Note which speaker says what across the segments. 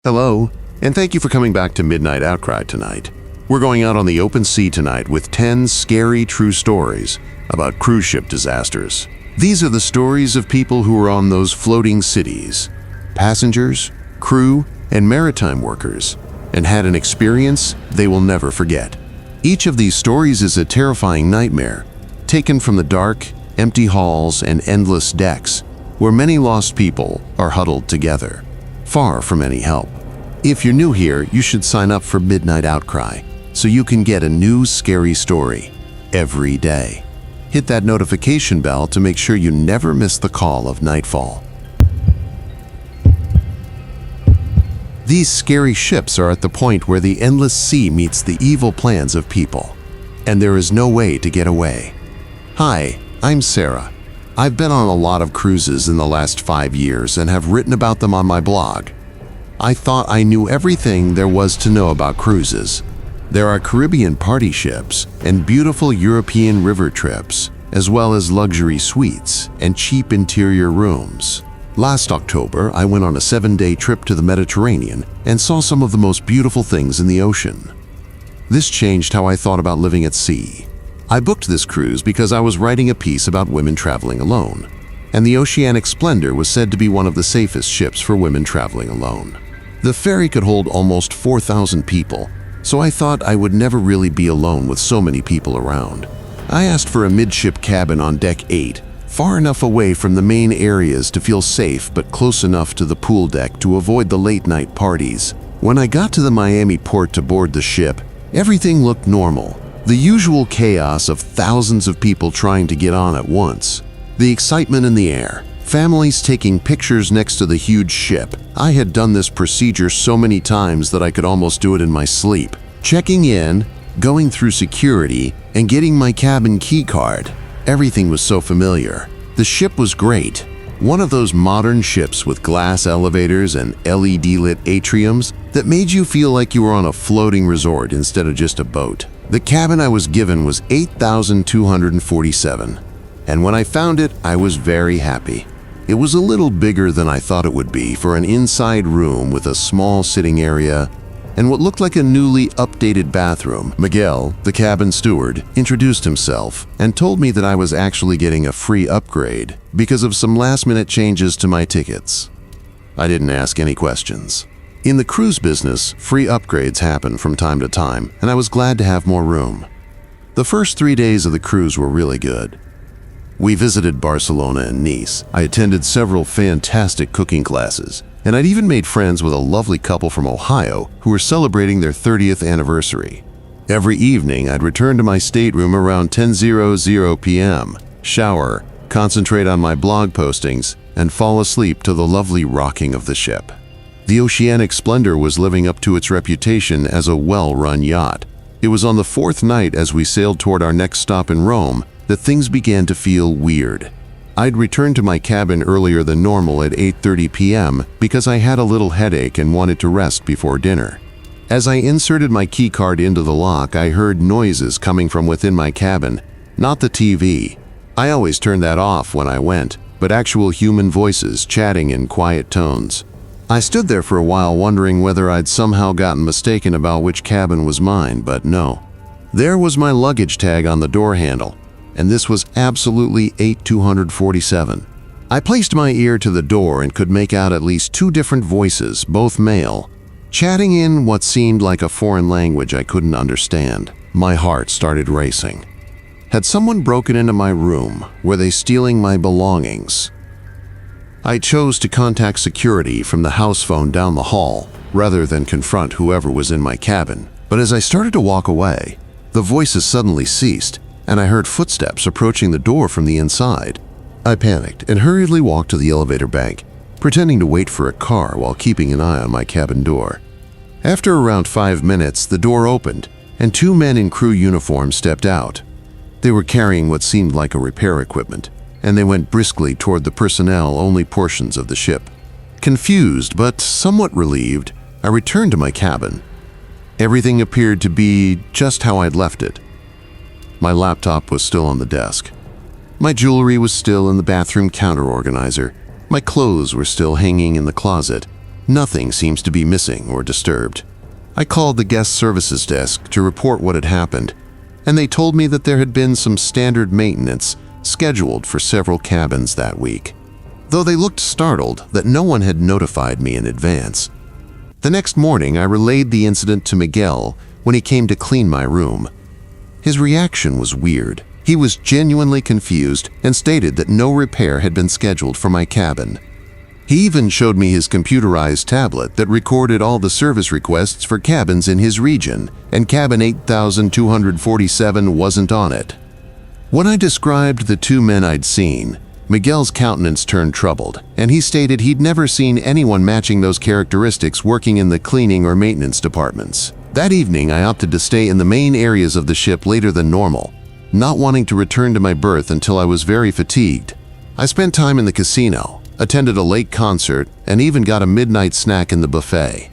Speaker 1: Hello, and thank you for coming back to Midnight Outcry tonight. We're going out on the open sea tonight with 10 scary true stories about cruise ship disasters. These are the stories of people who were on those floating cities, passengers, crew, and maritime workers, and had an experience they will never forget. Each of these stories is a terrifying nightmare, taken from the dark, empty halls and endless decks, where many lost people are huddled together, far from any help. If you're new here, you should sign up for Midnight Outcry so you can get a new scary story every day. Hit that notification bell to make sure you never miss the call of nightfall. These scary ships are at the point where the endless sea meets the evil plans of people, and there is no way to get away. Hi, I'm Sarah. I've been on a lot of cruises in the last 5 years and have written about them on my blog. I thought I knew everything there was to know about cruises. There are Caribbean party ships and beautiful European river trips, as well as luxury suites and cheap interior rooms. Last October, I went on a 7-day trip to the Mediterranean and saw some of the most beautiful things in the ocean. This changed how I thought about living at sea. I booked this cruise because I was writing a piece about women traveling alone, and the Oceanic Splendor was said to be one of the safest ships for women traveling alone. The ferry could hold almost 4,000 people, so I thought I would never really be alone with so many people around. I asked for a midship cabin on deck 8, far enough away from the main areas to feel safe but close enough to the pool deck to avoid the late-night parties. When I got to the Miami port to board the ship, everything looked normal. The usual chaos of thousands of people trying to get on at once. The excitement in the air. Families taking pictures next to the huge ship. I had done this procedure so many times that I could almost do it in my sleep. Checking in, going through security, and getting my cabin key card. Everything was so familiar. The ship was great. One of those modern ships with glass elevators and LED-lit atriums that made you feel like you were on a floating resort instead of just a boat. The cabin I was given was 8,247, and when I found it, I was very happy. It was a little bigger than I thought it would be for an inside room with a small sitting area and what looked like a newly updated bathroom. Miguel, the cabin steward, introduced himself and told me that I was actually getting a free upgrade because of some last-minute changes to my tickets. I didn't ask any questions. In the cruise business, free upgrades happen from time to time, and I was glad to have more room. The first 3 days of the cruise were really good. We visited Barcelona and Nice. I attended several fantastic cooking classes, and I'd even made friends with a lovely couple from Ohio who were celebrating their 30th anniversary. Every evening, I'd return to my stateroom around 10:00 p.m., shower, concentrate on my blog postings, and fall asleep to the lovely rocking of the ship. The Oceanic Splendor was living up to its reputation as a well-run yacht. It was on the 4th night as we sailed toward our next stop in Rome that things began to feel weird. I'd returned to my cabin earlier than normal at 8:30 p.m. because I had a little headache and wanted to rest before dinner. As I inserted my key card into the lock, I heard noises coming from within my cabin, not the TV. I always turned that off when I went, but actual human voices chatting in quiet tones. I stood there for a while wondering whether I'd somehow gotten mistaken about which cabin was mine, but no. There was my luggage tag on the door handle, and this was absolutely 8,247. I placed my ear to the door and could make out at least 2 different voices, both male, chatting in what seemed like a foreign language I couldn't understand. My heart started racing. Had someone broken into my room? Were they stealing my belongings? I chose to contact security from the house phone down the hall rather than confront whoever was in my cabin. But as I started to walk away, the voices suddenly ceased, and I heard footsteps approaching the door from the inside. I panicked and hurriedly walked to the elevator bank, pretending to wait for a car while keeping an eye on my cabin door. After around 5 minutes, the door opened, and 2 men in crew uniforms stepped out. They were carrying what seemed like a repair equipment, and they went briskly toward the personnel-only portions of the ship. Confused but somewhat relieved, I returned to my cabin. Everything appeared to be just how I'd left it. My laptop was still on the desk. My jewelry was still in the bathroom counter organizer. My clothes were still hanging in the closet. Nothing seems to be missing or disturbed. I called the guest services desk to report what had happened, and they told me that there had been some standard maintenance scheduled for several cabins that week, though they looked startled that no one had notified me in advance. The next morning, I relayed the incident to Miguel when he came to clean my room. His reaction was weird. He was genuinely confused and stated that no repair had been scheduled for my cabin. He even showed me his computerized tablet that recorded all the service requests for cabins in his region, and cabin 8247 wasn't on it. When I described the two men I'd seen, Miguel's countenance turned troubled, and he stated he'd never seen anyone matching those characteristics working in the cleaning or maintenance departments. That evening, I opted to stay in the main areas of the ship later than normal, not wanting to return to my berth until I was very fatigued. I spent time in the casino, attended a late concert, and even got a midnight snack in the buffet.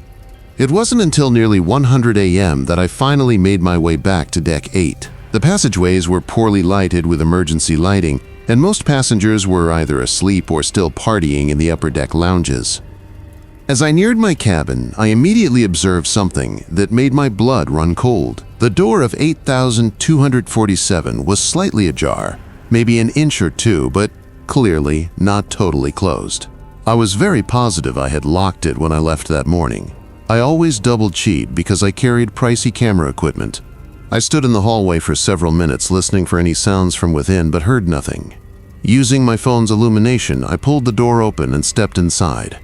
Speaker 1: It wasn't until nearly 100 a.m. that I finally made my way back to Deck 8. The passageways were poorly lighted with emergency lighting, and most passengers were either asleep or still partying in the upper deck lounges. As I neared my cabin, I immediately observed something that made my blood run cold. The door of 8247 was slightly ajar, maybe an inch or two, but clearly not totally closed. I was very positive I had locked it when I left that morning. I always double-cheat because I carried pricey camera equipment. I stood in the hallway for several minutes listening for any sounds from within, but heard nothing. Using my phone's illumination, I pulled the door open and stepped inside.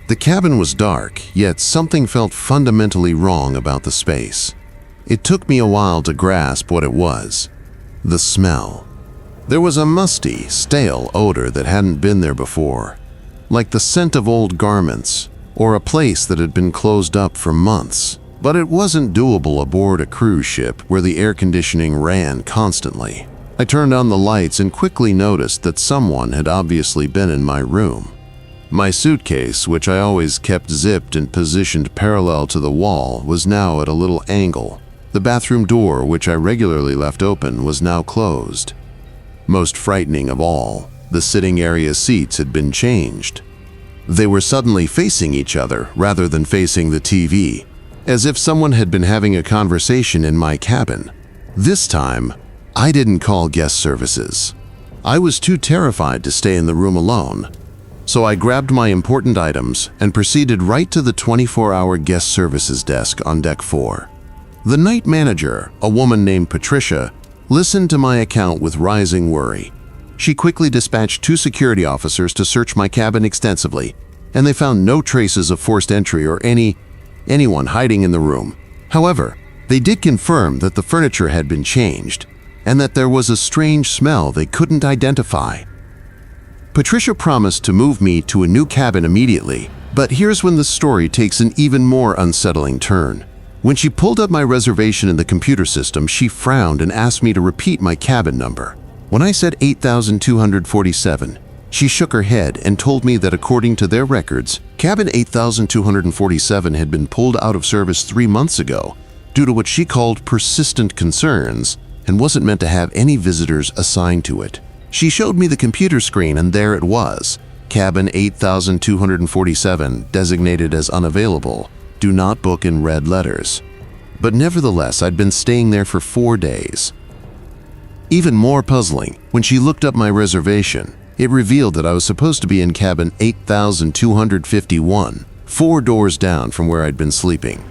Speaker 1: The cabin was dark, yet something felt fundamentally wrong about the space. It took me a while to grasp what it was. The smell. There was a musty, stale odor that hadn't been there before, like the scent of old garments or a place that had been closed up for months. But it wasn't doable aboard a cruise ship where the air conditioning ran constantly. I turned on the lights and quickly noticed that someone had obviously been in my room. My suitcase, which I always kept zipped and positioned parallel to the wall, was now at a little angle. The bathroom door, which I regularly left open, was now closed. Most frightening of all, the sitting area seats had been changed. They were suddenly facing each other rather than facing the TV, as if someone had been having a conversation in my cabin. This time, I didn't call guest services. I was too terrified to stay in the room alone, so I grabbed my important items and proceeded right to the 24-hour guest services desk on Deck 4. The night manager, a woman named Patricia, listened to my account with rising worry. She quickly dispatched 2 security officers to search my cabin extensively, and they found no traces of forced entry or anyone hiding in the room. However, they did confirm that the furniture had been changed and that there was a strange smell they couldn't identify. Patricia promised to move me to a new cabin immediately, but here's when the story takes an even more unsettling turn. When she pulled up my reservation in the computer system, she frowned and asked me to repeat my cabin number. When I said 8247, she shook her head and told me that according to their records, cabin 8247 had been pulled out of service 3 months ago due to what she called persistent concerns and wasn't meant to have any visitors assigned to it. She showed me the computer screen, and there it was, cabin 8247, designated as unavailable. Do not book in red letters. But nevertheless, I'd been staying there for 4 days. Even more puzzling, when she looked up my reservation, it revealed that I was supposed to be in cabin 8251, 4 doors down from where I'd been sleeping.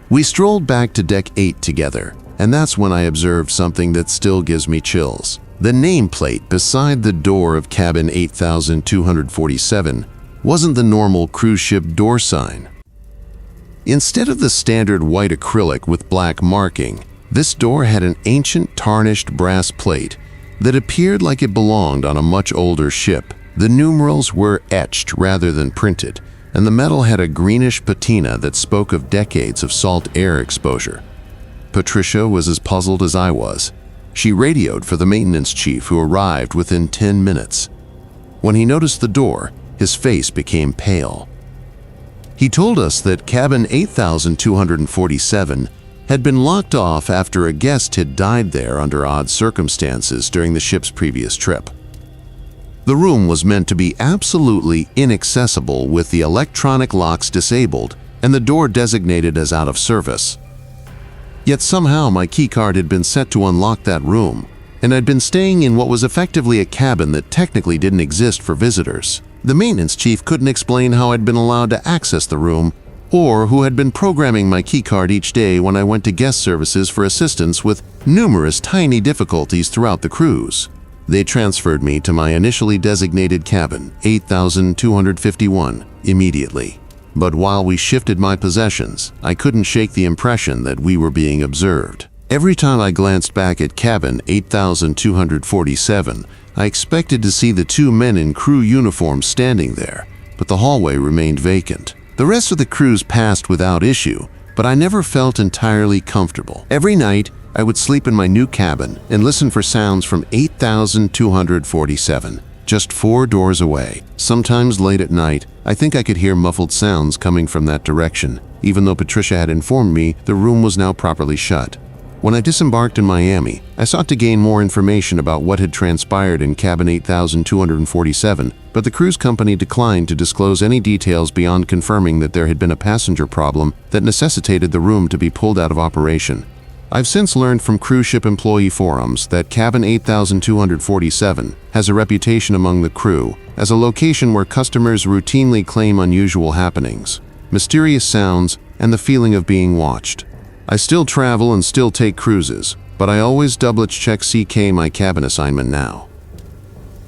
Speaker 1: We strolled back to Deck 8 together, and that's when I observed something that still gives me chills. The nameplate beside the door of cabin 8247 wasn't the normal cruise ship door sign. Instead of the standard white acrylic with black marking, this door had an ancient tarnished brass plate that appeared like it belonged on a much older ship. The numerals were etched rather than printed, and the metal had a greenish patina that spoke of decades of salt air exposure. Patricia was as puzzled as I was. She radioed for the maintenance chief, who arrived within 10 minutes. When he noticed the door, his face became pale. He told us that cabin 8247 had been locked off after a guest had died there under odd circumstances during the ship's previous trip. The room was meant to be absolutely inaccessible with the electronic locks disabled and the door designated as out of service. Yet somehow my keycard had been set to unlock that room, and I'd been staying in what was effectively a cabin that technically didn't exist for visitors. The maintenance chief couldn't explain how I'd been allowed to access the room, or who had been programming my keycard each day when I went to guest services for assistance with numerous tiny difficulties throughout the cruise. They transferred me to my initially designated cabin, 8251, immediately. But while we shifted my possessions, I couldn't shake the impression that we were being observed. Every time I glanced back at cabin 8247, I expected to see the two men in crew uniforms standing there, but the hallway remained vacant. The rest of the cruise passed without issue, but I never felt entirely comfortable. Every night, I would sleep in my new cabin and listen for sounds from 8247, just 4 doors away. Sometimes late at night, I think I could hear muffled sounds coming from that direction, even though Patricia had informed me the room was now properly shut. When I disembarked in Miami, I sought to gain more information about what had transpired in cabin 8247, but the cruise company declined to disclose any details beyond confirming that there had been a passenger problem that necessitated the room to be pulled out of operation. I've since learned from cruise ship employee forums that cabin 8247 has a reputation among the crew as a location where customers routinely claim unusual happenings, mysterious sounds, and the feeling of being watched. I still travel and still take cruises, but I always double-check my cabin assignment now.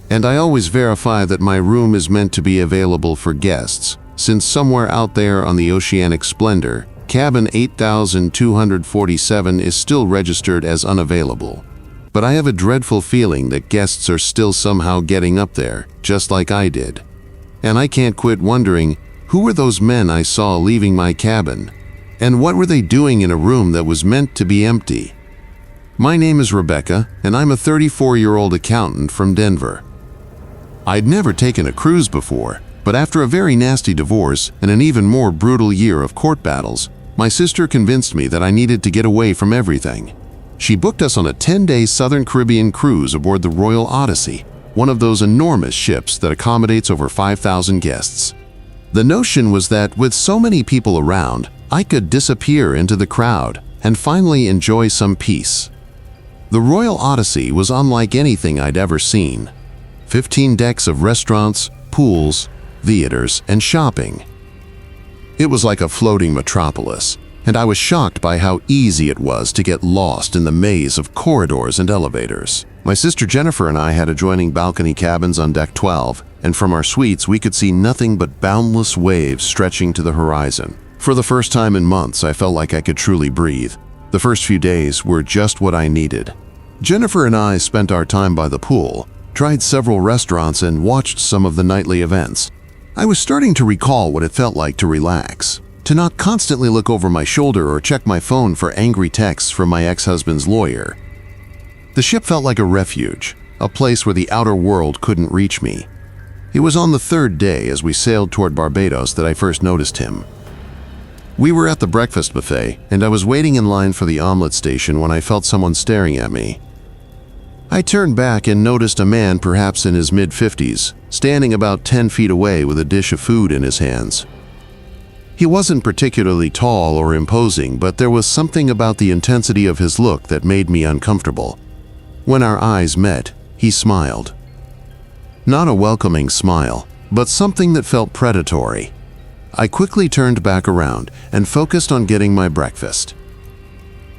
Speaker 1: And I always verify that my room is meant to be available for guests, since somewhere out there on the oceanic splendor, cabin 8247 is still registered as unavailable. But I have a dreadful feeling that guests are still somehow getting up there, just like I did. And I can't quit wondering, who were those men I saw leaving my cabin? And what were they doing in a room that was meant to be empty? My name is Rebecca, and I'm a 34-year-old accountant from Denver. I'd never taken a cruise before, but after a very nasty divorce and an even more brutal year of court battles, my sister convinced me that I needed to get away from everything. She booked us on a 10-day Southern Caribbean cruise aboard the Royal Odyssey, one of those enormous ships that accommodates over 5,000 guests. The notion was that with so many people around, I could disappear into the crowd and finally enjoy some peace. The Royal Odyssey was unlike anything I'd ever seen. 15 decks of restaurants, pools, theaters, and shopping. It was like a floating metropolis, and I was shocked by how easy it was to get lost in the maze of corridors and elevators. My sister Jennifer and I had adjoining balcony cabins on deck 12, and from our suites we could see nothing but boundless waves stretching to the horizon. For the first time in months, I felt like I could truly breathe. The first few days were just what I needed. Jennifer and I spent our time by the pool, tried several restaurants, and watched some of the nightly events. I was starting to recall what it felt like to relax, to not constantly look over my shoulder or check my phone for angry texts from my ex-husband's lawyer. The ship felt like a refuge, a place where the outer world couldn't reach me. It was on the 3rd day as we sailed toward Barbados that I first noticed him. We were at the breakfast buffet, and I was waiting in line for the omelet station when I felt someone staring at me. I turned back and noticed a man perhaps in his mid-50s, standing about 10 feet away with a dish of food in his hands. He wasn't particularly tall or imposing, but there was something about the intensity of his look that made me uncomfortable. When our eyes met, he smiled. Not a welcoming smile, but something that felt predatory. I quickly turned back around and focused on getting my breakfast.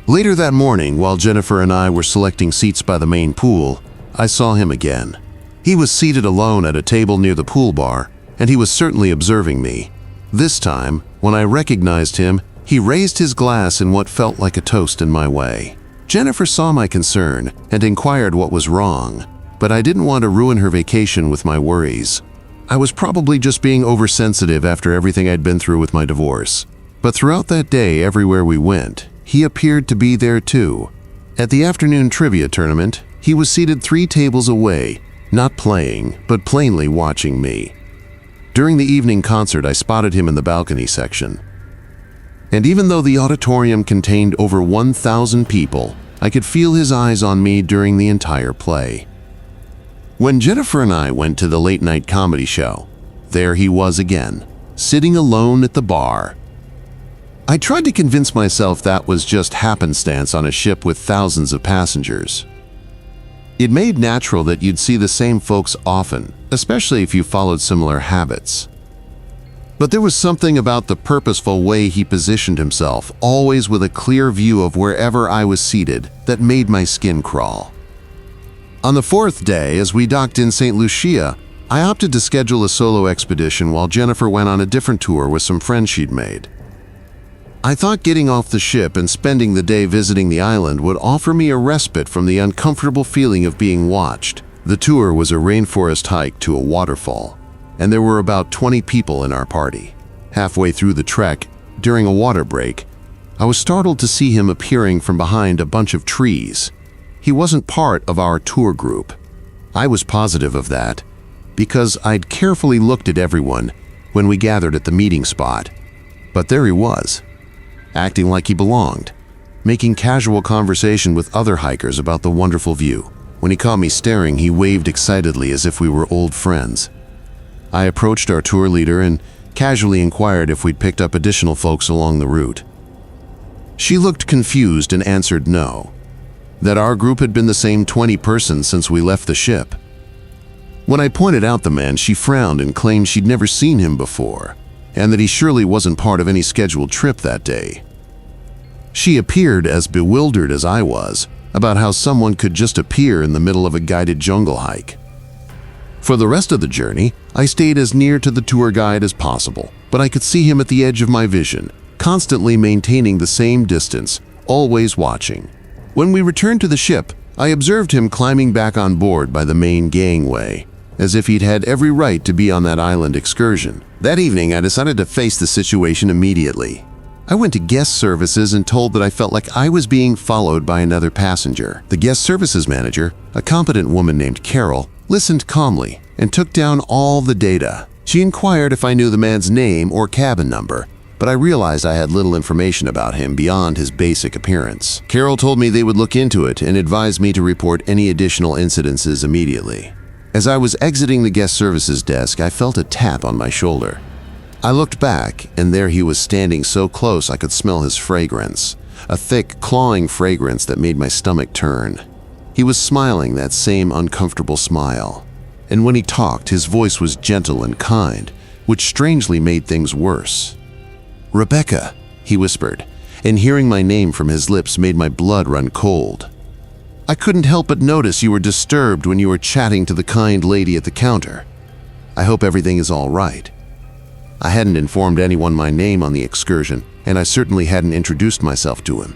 Speaker 1: Later that morning, while Jennifer and I were selecting seats by the main pool, I saw him again. He was seated alone at a table near the pool bar, and he was certainly observing me. This time, when I recognized him, he raised his glass in what felt like a toast in my way. Jennifer saw my concern and inquired what was wrong, but I didn't want to ruin her vacation with my worries. I was probably just being oversensitive after everything I'd been through with my divorce. But throughout that day, everywhere we went, he appeared to be there too. At the afternoon trivia tournament, he was seated 3 tables away, not playing, but plainly watching me. During the evening concert, I spotted him in the balcony section. And even though the auditorium contained over 1,000 people, I could feel his eyes on me during the entire play. When Jennifer and I went to the late-night comedy show, there he was again, sitting alone at the bar. I tried to convince myself that was just happenstance on a ship with thousands of passengers. It made natural that you'd see the same folks often, especially if you followed similar habits. But there was something about the purposeful way he positioned himself, always with a clear view of wherever I was seated, that made my skin crawl. On the fourth day, as we docked in St. Lucia, I opted to schedule a solo expedition while Jennifer went on a different tour with some friends she'd made. I thought getting off the ship and spending the day visiting the island would offer me a respite from the uncomfortable feeling of being watched. The tour was a rainforest hike to a waterfall, and there were about 20 people in our party. Halfway through the trek, during a water break, I was startled to see him appearing from behind a bunch of trees. He wasn't part of our tour group. I was positive of that, because I'd carefully looked at everyone when we gathered at the meeting spot. But there he was, acting like he belonged, making casual conversation with other hikers about the wonderful view. When he caught me staring, he waved excitedly as if we were old friends. I approached our tour leader and casually inquired if we'd picked up additional folks along the route. She looked confused and answered no, that our group had been the same 20 persons since we left the ship. When I pointed out the man, she frowned and claimed she'd never seen him before, and that he surely wasn't part of any scheduled trip that day. She appeared as bewildered as I was about how someone could just appear in the middle of a guided jungle hike. For the rest of the journey, I stayed as near to the tour guide as possible, but I could see him at the edge of my vision, constantly maintaining the same distance, always watching. When we returned to the ship, I observed him climbing back on board by the main gangway, as if he'd had every right to be on that island excursion. That evening, I decided to face the situation immediately. I went to guest services and told that I felt like I was being followed by another passenger. The guest services manager, a competent woman named Carol, listened calmly and took down all the data. She inquired if I knew the man's name or cabin number, but I realized I had little information about him beyond his basic appearance. Carol told me they would look into it and advised me to report any additional incidences immediately. As I was exiting the guest services desk, I felt a tap on my shoulder. I looked back, and there he was standing so close I could smell his fragrance, a thick, clawing fragrance that made my stomach turn. He was smiling that same uncomfortable smile, and when he talked, his voice was gentle and kind, which strangely made things worse. "Rebecca," he whispered, and hearing my name from his lips made my blood run cold. "I couldn't help but notice you were disturbed when you were chatting to the kind lady at the counter. I hope everything is all right." I hadn't informed anyone my name on the excursion, and I certainly hadn't introduced myself to him.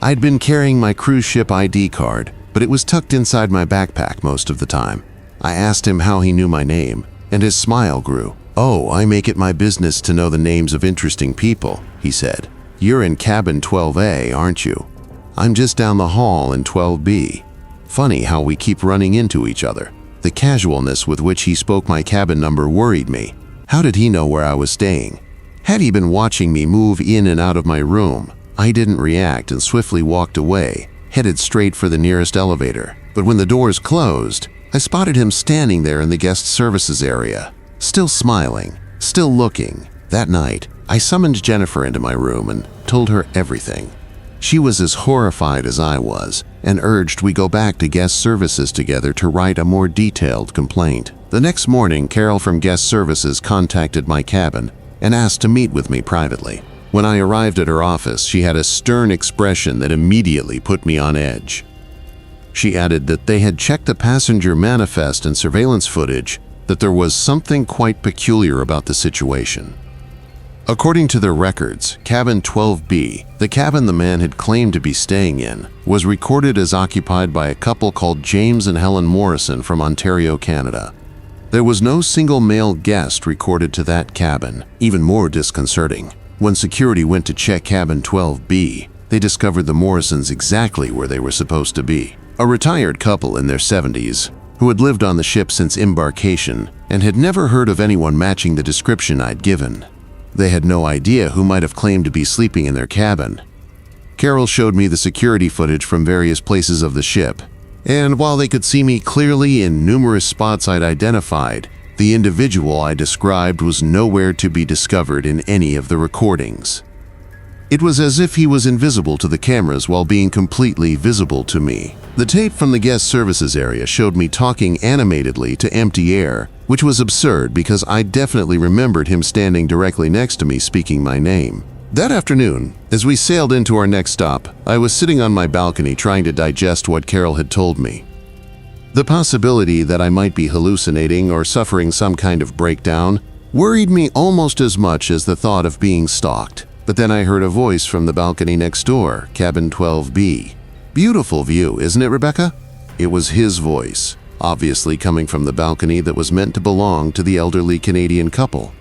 Speaker 1: I'd been carrying my cruise ship ID card, but it was tucked inside my backpack most of the time. I asked him how he knew my name, and his smile grew. "Oh, I make it my business to know the names of interesting people," he said. "You're in cabin 12A, aren't you? I'm just down the hall in 12B. Funny how we keep running into each other." The casualness with which he spoke my cabin number worried me. How did he know where I was staying? Had he been watching me move in and out of my room? I didn't react and swiftly walked away, headed straight for the nearest elevator. But when the doors closed, I spotted him standing there in the guest services area, still smiling, still looking. That night, I summoned Jennifer into my room and told her everything. She was as horrified as I was and urged we go back to guest services together to write a more detailed complaint. The next morning, Carol from guest services contacted my cabin and asked to meet with me privately. When I arrived at her office, she had a stern expression that immediately put me on edge. She added that they had checked the passenger manifest and surveillance footage, that there was something quite peculiar about the situation. According to their records, cabin 12B, the cabin the man had claimed to be staying in, was recorded as occupied by a couple called James and Helen Morrison from Ontario, Canada. There was no single male guest recorded to that cabin. Even more disconcerting, when security went to check cabin 12B, they discovered the Morrisons exactly where they were supposed to be. A retired couple in their 70s, who had lived on the ship since embarkation and had never heard of anyone matching the description I'd given. They had no idea who might have claimed to be sleeping in their cabin. Carol showed me the security footage from various places of the ship. And while they could see me clearly in numerous spots I'd identified, the individual I described was nowhere to be discovered in any of the recordings. It was as if he was invisible to the cameras while being completely visible to me. The tape from the guest services area showed me talking animatedly to empty air, which was absurd because I definitely remembered him standing directly next to me speaking my name. That afternoon, as we sailed into our next stop, I was sitting on my balcony trying to digest what Carol had told me. The possibility that I might be hallucinating or suffering some kind of breakdown worried me almost as much as the thought of being stalked. But then I heard a voice from the balcony next door, cabin 12B. Beautiful view, isn't it, Rebecca? It was his voice, obviously coming from the balcony that was meant to belong to the elderly Canadian couple.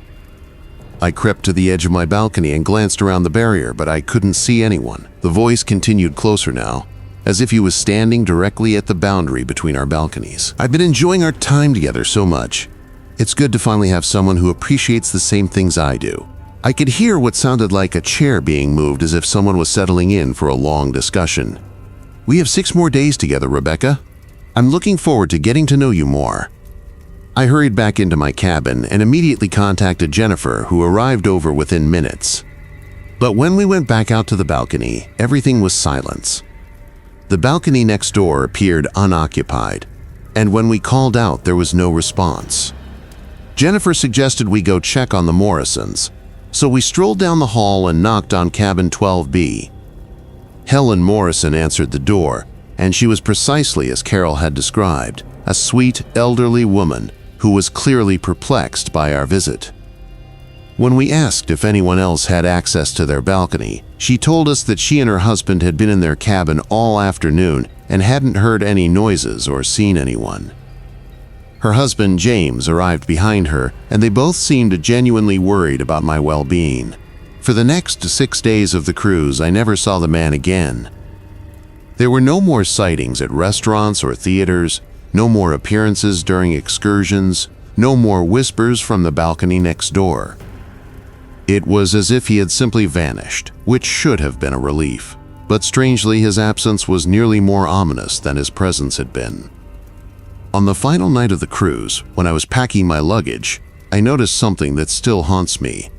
Speaker 1: I crept to the edge of my balcony and glanced around the barrier, but I couldn't see anyone. The voice continued closer now, as if he was standing directly at the boundary between our balconies. I've been enjoying our time together so much. It's good to finally have someone who appreciates the same things I do. I could hear what sounded like a chair being moved as if someone was settling in for a long discussion. We have 6 more days together, Rebecca. I'm looking forward to getting to know you more. I hurried back into my cabin and immediately contacted Jennifer, who arrived over within minutes. But when we went back out to the balcony, everything was silence. The balcony next door appeared unoccupied, and when we called out, there was no response. Jennifer suggested we go check on the Morrisons, so we strolled down the hall and knocked on cabin 12B. Helen Morrison answered the door, and she was precisely as Carol had described, a sweet, elderly woman who was clearly perplexed by our visit. When we asked if anyone else had access to their balcony, she told us that she and her husband had been in their cabin all afternoon and hadn't heard any noises or seen anyone. Her husband, James, arrived behind her, and they both seemed genuinely worried about my well-being. For the next 6 days of the cruise, I never saw the man again. There were no more sightings at restaurants or theaters, no more appearances during excursions, no more whispers from the balcony next door. It was as if he had simply vanished, which should have been a relief. But strangely, his absence was nearly more ominous than his presence had been. On the final night of the cruise, when I was packing my luggage, I noticed something that still haunts me.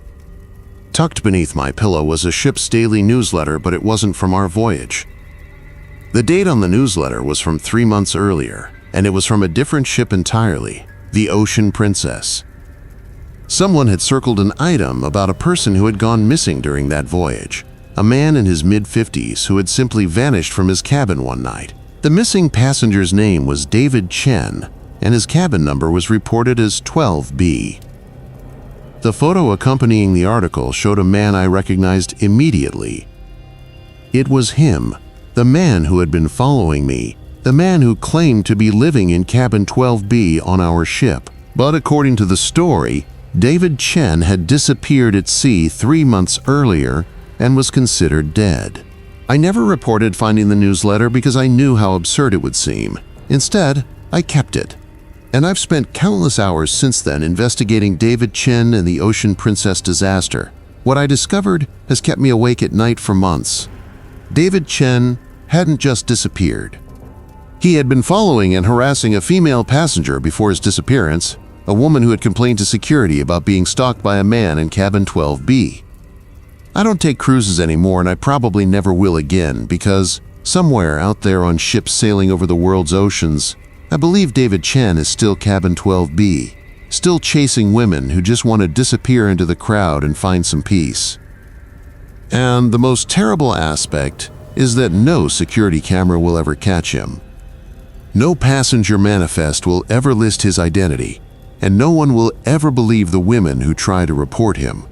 Speaker 1: Tucked beneath my pillow was a ship's daily newsletter, but it wasn't from our voyage. The date on the newsletter was from 3 months earlier, and it was from a different ship entirely, the Ocean Princess. Someone had circled an item about a person who had gone missing during that voyage, a man in his mid-50s who had simply vanished from his cabin one night. The missing passenger's name was David Chen, and his cabin number was reported as 12B. The photo accompanying the article showed a man I recognized immediately. It was him, the man who had been following me, the man who claimed to be living in cabin 12B on our ship. But according to the story, David Chen had disappeared at sea 3 months earlier and was considered dead. I never reported finding the newsletter because I knew how absurd it would seem. Instead, I kept it. And I've spent countless hours since then investigating David Chen and the Ocean Princess disaster. What I discovered has kept me awake at night for months. David Chen hadn't just disappeared. He had been following and harassing a female passenger before his disappearance, a woman who had complained to security about being stalked by a man in cabin 12B. I don't take cruises anymore, and I probably never will again because somewhere out there on ships sailing over the world's oceans, I believe David Chen is still cabin 12B, still chasing women who just want to disappear into the crowd and find some peace. And the most terrible aspect is that no security camera will ever catch him. No passenger manifest will ever list his identity, and no one will ever believe the women who try to report him.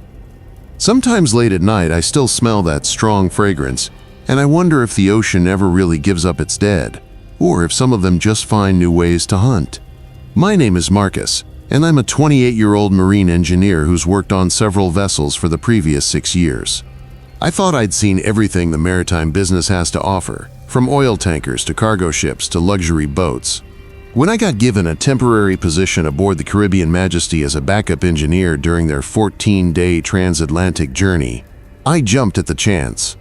Speaker 1: Sometimes late at night, I still smell that strong fragrance, and I wonder if the ocean ever really gives up its dead, or if some of them just find new ways to hunt. My name is Marcus, and I'm a 28-year-old marine engineer who's worked on several vessels for the previous 6 years. I thought I'd seen everything the maritime business has to offer, from oil tankers to cargo ships to luxury boats. When I got given a temporary position aboard the Caribbean Majesty as a backup engineer during their 14-day transatlantic journey, I jumped at the chance.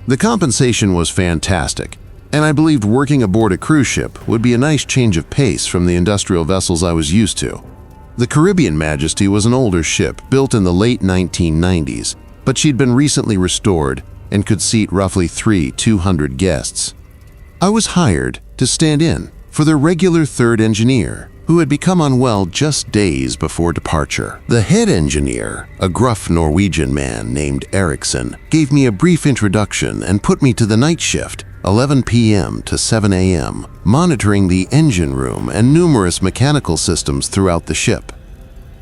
Speaker 1: The compensation was fantastic, and I believed working aboard a cruise ship would be a nice change of pace from the industrial vessels I was used to. The Caribbean Majesty was an older ship built in the late 1990s, but she'd been recently restored and could seat roughly 200 guests. I was hired to stand in for their regular third engineer, who had become unwell just days before departure. The head engineer, a gruff Norwegian man named Eriksson, gave me a brief introduction and put me to the night shift, 11 p.m. to 7 a.m., monitoring the engine room and numerous mechanical systems throughout the ship.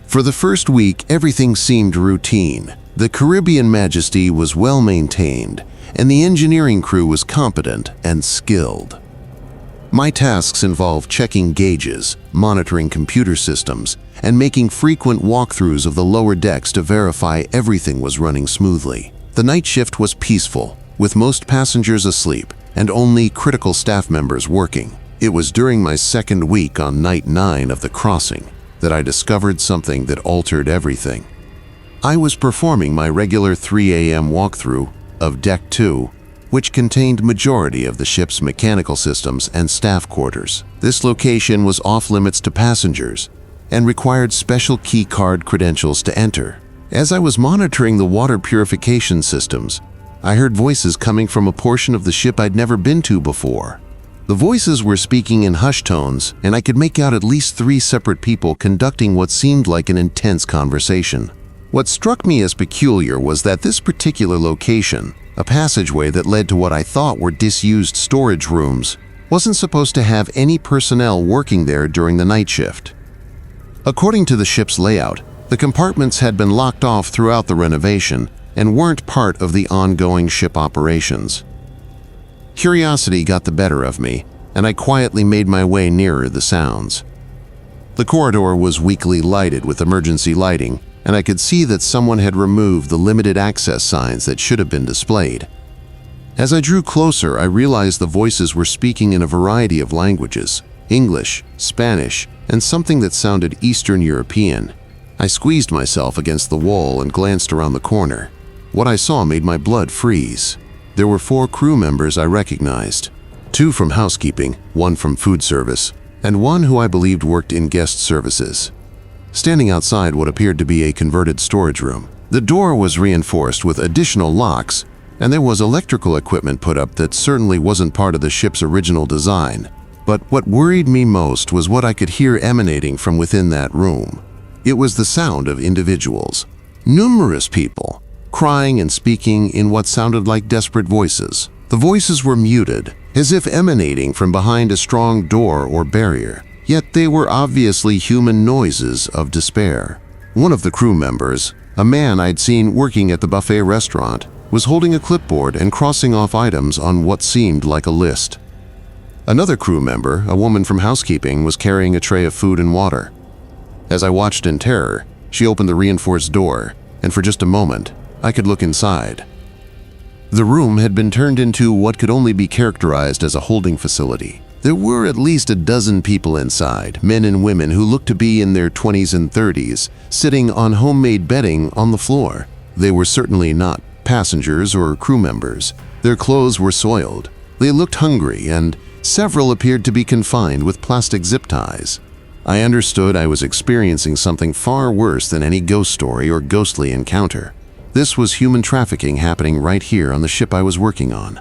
Speaker 1: For the first week, everything seemed routine. The Caribbean Majesty was well maintained, and the engineering crew was competent and skilled. My tasks involved checking gauges, monitoring computer systems, and making frequent walkthroughs of the lower decks to verify everything was running smoothly. The night shift was peaceful, with most passengers asleep and only critical staff members working. It was during my second week on night 9 of the crossing that I discovered something that altered everything. I was performing my regular 3 a.m. walkthrough of Deck 2, which contained majority of the ship's mechanical systems and staff quarters. This location was off-limits to passengers and required special key card credentials to enter. As I was monitoring the water purification systems, I heard voices coming from a portion of the ship I'd never been to before. The voices were speaking in hushed tones, and I could make out at least 3 separate people conducting what seemed like an intense conversation. What struck me as peculiar was that this particular location, a passageway that led to what I thought were disused storage rooms, wasn't supposed to have any personnel working there during the night shift. According to the ship's layout, the compartments had been locked off throughout the renovation and weren't part of the ongoing ship operations. Curiosity got the better of me, and I quietly made my way nearer the sounds. The corridor was weakly lighted with emergency lighting, and I could see that someone had removed the limited access signs that should have been displayed. As I drew closer, I realized the voices were speaking in a variety of languages: English, Spanish, and something that sounded Eastern European. I squeezed myself against the wall and glanced around the corner. What I saw made my blood freeze. There were 4 crew members I recognized: 2 from housekeeping, 1 from food service, and 1 who I believed worked in guest services. Standing outside what appeared to be a converted storage room. The door was reinforced with additional locks, and there was electrical equipment put up that certainly wasn't part of the ship's original design. But what worried me most was what I could hear emanating from within that room. It was the sound of individuals, numerous people, crying and speaking in what sounded like desperate voices. The voices were muted, as if emanating from behind a strong door or barrier. Yet they were obviously human noises of despair. One of the crew members, a man I'd seen working at the buffet restaurant, was holding a clipboard and crossing off items on what seemed like a list. Another crew member, a woman from housekeeping, was carrying a tray of food and water. As I watched in terror, she opened the reinforced door, and for just a moment, I could look inside. The room had been turned into what could only be characterized as a holding facility. There were at least a dozen people inside, men and women who looked to be in their 20s and 30s, sitting on homemade bedding on the floor. They were certainly not passengers or crew members. Their clothes were soiled. They looked hungry, and several appeared to be confined with plastic zip ties. I understood I was experiencing something far worse than any ghost story or ghostly encounter. This was human trafficking happening right here on the ship I was working on.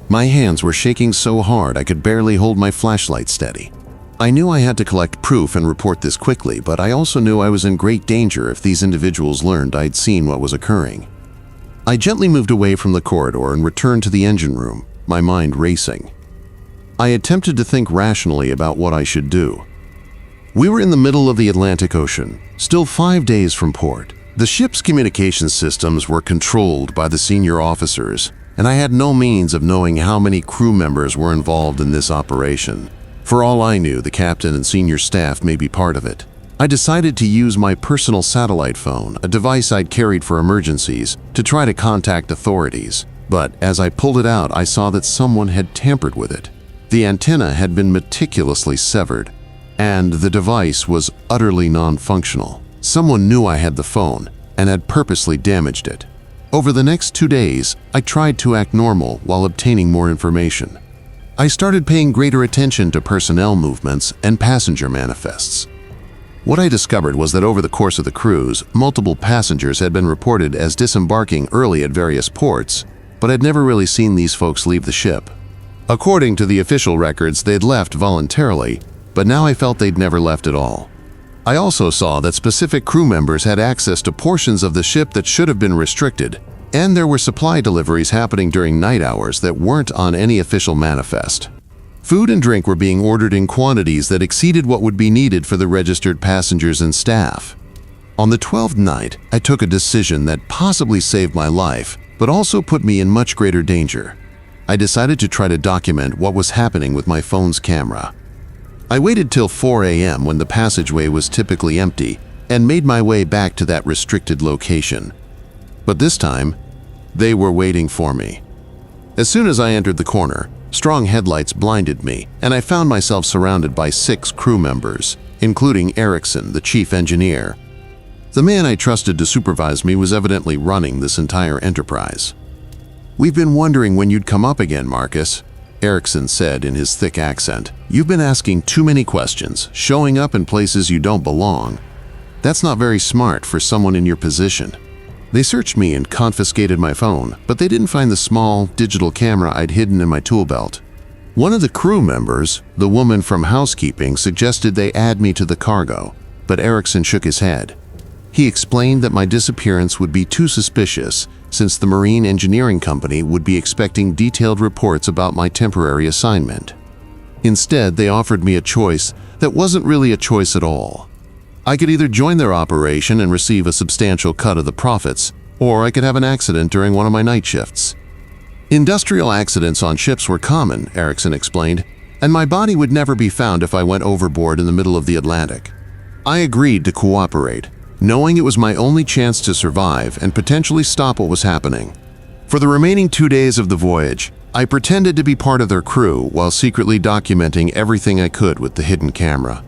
Speaker 1: My hands were shaking so hard I could barely hold my flashlight steady. I knew I had to collect proof and report this quickly, but I also knew I was in great danger if these individuals learned I'd seen what was occurring. I gently moved away from the corridor and returned to the engine room, my mind racing. I attempted to think rationally about what I should do. We were in the middle of the Atlantic Ocean, still 5 days from port. The ship's communication systems were controlled by the senior officers, and I had no means of knowing how many crew members were involved in this operation. For all I knew, the captain and senior staff may be part of it. I decided to use my personal satellite phone, a device I'd carried for emergencies, to try to contact authorities. But as I pulled it out, I saw that someone had tampered with it. The antenna had been meticulously severed, and the device was utterly non-functional. Someone knew I had the phone and had purposely damaged it. Over the next 2 days, I tried to act normal while obtaining more information. I started paying greater attention to personnel movements and passenger manifests. What I discovered was that over the course of the cruise, multiple passengers had been reported as disembarking early at various ports, but I'd never really seen these folks leave the ship. According to the official records, they'd left voluntarily, but now I felt they'd never left at all. I also saw that specific crew members had access to portions of the ship that should have been restricted, and there were supply deliveries happening during night hours that weren't on any official manifest. Food and drink were being ordered in quantities that exceeded what would be needed for the registered passengers and staff. On the 12th night, I took a decision that possibly saved my life, but also put me in much greater danger. I decided to try to document what was happening with my phone's camera. I waited till 4 a.m. when the passageway was typically empty and made my way back to that restricted location. But this time, they were waiting for me. As soon as I entered the corner, strong headlights blinded me, and I found myself surrounded by 6 crew members, including Erickson, the chief engineer. The man I trusted to supervise me was evidently running this entire enterprise. "We've been wondering when you'd come up again, Marcus," Erickson said in his thick accent. "You've been asking too many questions, showing up in places you don't belong. That's not very smart for someone in your position." They searched me and confiscated my phone, but they didn't find the small, digital camera I'd hidden in my tool belt. One of the crew members, the woman from housekeeping, suggested they add me to the cargo, but Erickson shook his head. He explained that my disappearance would be too suspicious, since the marine engineering company would be expecting detailed reports about my temporary assignment. Instead, they offered me a choice that wasn't really a choice at all. I could either join their operation and receive a substantial cut of the profits, or I could have an accident during one of my night shifts. Industrial accidents on ships were common, Erickson explained, and my body would never be found if I went overboard in the middle of the Atlantic. I agreed to cooperate, knowing it was my only chance to survive and potentially stop what was happening. For the remaining 2 days of the voyage, I pretended to be part of their crew while secretly documenting everything I could with the hidden camera.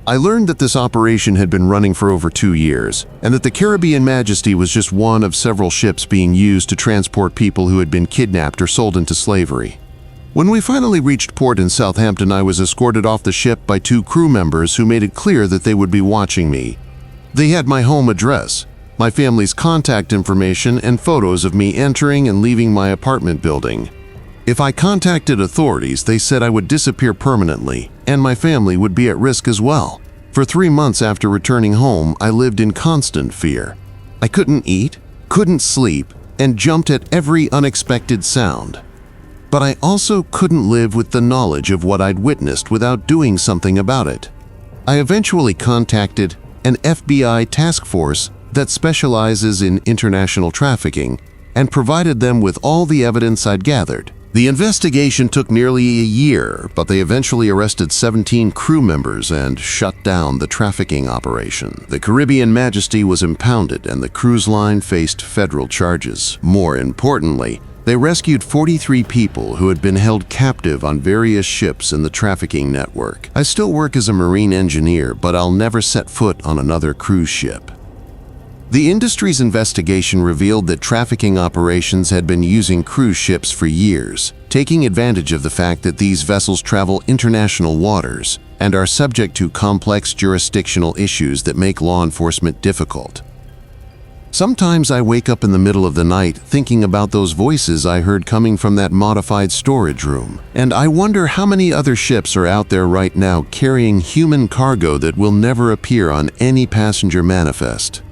Speaker 1: I learned that this operation had been running for over 2 years, and that the Caribbean Majesty was just one of several ships being used to transport people who had been kidnapped or sold into slavery. When we finally reached port in Southampton, I was escorted off the ship by 2 crew members who made it clear that they would be watching me. They had my home address, my family's contact information, and photos of me entering and leaving my apartment building. If I contacted authorities, they said I would disappear permanently, and my family would be at risk as well. For 3 months after returning home, I lived in constant fear. I couldn't eat, couldn't sleep, and jumped at every unexpected sound. But I also couldn't live with the knowledge of what I'd witnessed without doing something about it. I eventually contacted an FBI task force that specializes in international trafficking and provided them with all the evidence I'd gathered. The investigation took nearly a year, but they eventually arrested 17 crew members and shut down the trafficking operation. The Caribbean Majesty was impounded and the cruise line faced federal charges. More importantly, they rescued 43 people who had been held captive on various ships in the trafficking network. I still work as a marine engineer, but I'll never set foot on another cruise ship. The industry's investigation revealed that trafficking operations had been using cruise ships for years, taking advantage of the fact that these vessels travel international waters and are subject to complex jurisdictional issues that make law enforcement difficult. Sometimes I wake up in the middle of the night thinking about those voices I heard coming from that modified storage room, and I wonder how many other ships are out there right now carrying human cargo that will never appear on any passenger manifest.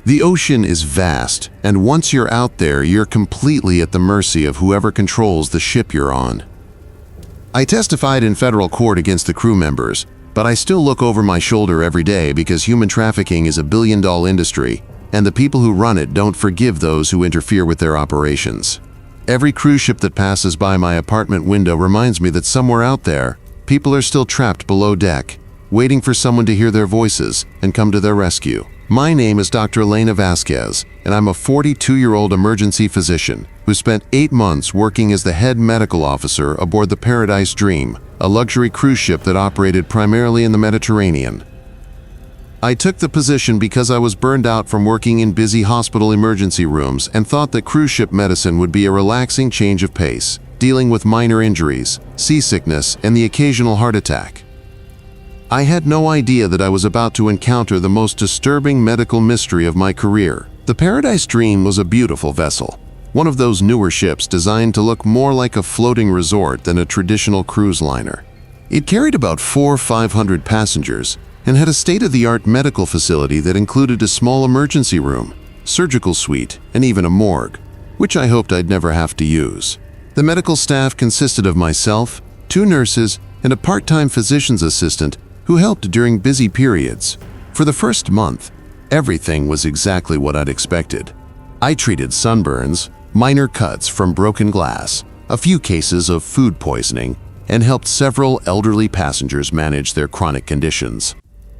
Speaker 1: The ocean is vast, and once you're out there, you're completely at the mercy of whoever controls the ship you're on. I testified in federal court against the crew members, but I still look over my shoulder every day because human trafficking is a billion-dollar industry, and the people who run it don't forgive those who interfere with their operations. Every cruise ship that passes by my apartment window reminds me that somewhere out there, people are still trapped below deck, waiting for someone to hear their voices and come to their rescue. My name is Dr. Elena Vasquez, and I'm a 42-year-old emergency physician who spent 8 months working as the head medical officer aboard the Paradise Dream, a luxury cruise ship that operated primarily in the Mediterranean. I took the position because I was burned out from working in busy hospital emergency rooms and thought that cruise ship medicine would be a relaxing change of pace. dealing with minor injuries, seasickness, and the occasional heart attack. I had no idea that I was about to encounter the most disturbing medical mystery of my career. The Paradise Dream was a beautiful vessel, one of those newer ships designed to look more like a floating resort than a traditional cruise liner. It carried about 500 passengers and had a state-of-the-art medical facility that included a small emergency room, surgical suite, and even a morgue, which I hoped I'd never have to use. The medical staff consisted of myself, 2 nurses, and a part-time physician's assistant who helped during busy periods. For the first month, everything was exactly what I'd expected. I treated sunburns, minor cuts from broken glass, a few cases of food poisoning, and helped several elderly passengers manage their chronic conditions.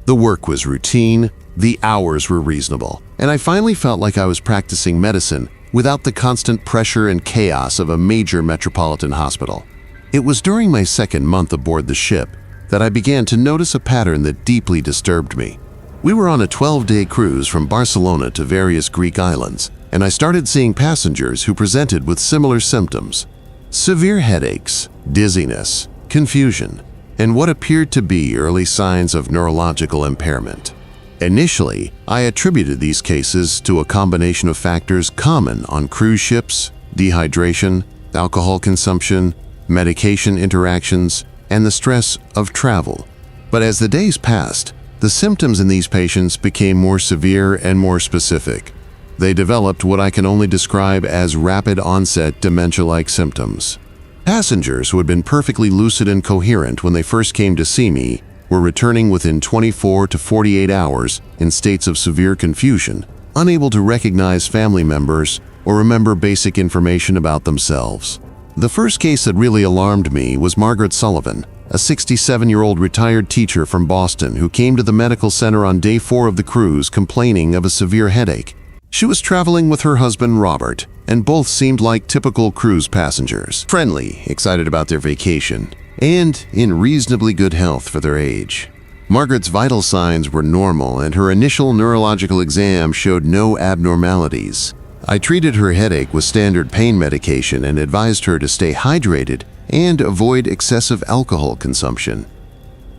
Speaker 1: The work was routine, the hours were reasonable, and I finally felt like I was practicing medicine without the constant pressure and chaos of a major metropolitan hospital. It was during my second month aboard the ship that I began to notice a pattern that deeply disturbed me. We were on a 12-day cruise from Barcelona to various Greek islands, and I started seeing passengers who presented with similar symptoms: severe headaches, dizziness, confusion, and what appeared to be early signs of neurological impairment. Initially, I attributed these cases to a combination of factors common on cruise ships: dehydration, alcohol consumption, medication interactions, and the stress of travel. But as the days passed, the symptoms in these patients became more severe and more specific. They developed what I can only describe as rapid-onset dementia-like symptoms. Passengers who had been perfectly lucid and coherent when they first came to see me were returning within 24 to 48 hours in states of severe confusion, unable to recognize family members or remember basic information about themselves. The first case that really alarmed me was Margaret Sullivan, a 67-year-old retired teacher from Boston who came to the medical center on day 4 of the cruise complaining of a severe headache. She was traveling with her husband Robert, and both seemed like typical cruise passengers, friendly, excited about their vacation, and in reasonably good health for their age. Margaret's vital signs were normal, and her initial neurological exam showed no abnormalities. I treated her headache with standard pain medication and advised her to stay hydrated and avoid excessive alcohol consumption.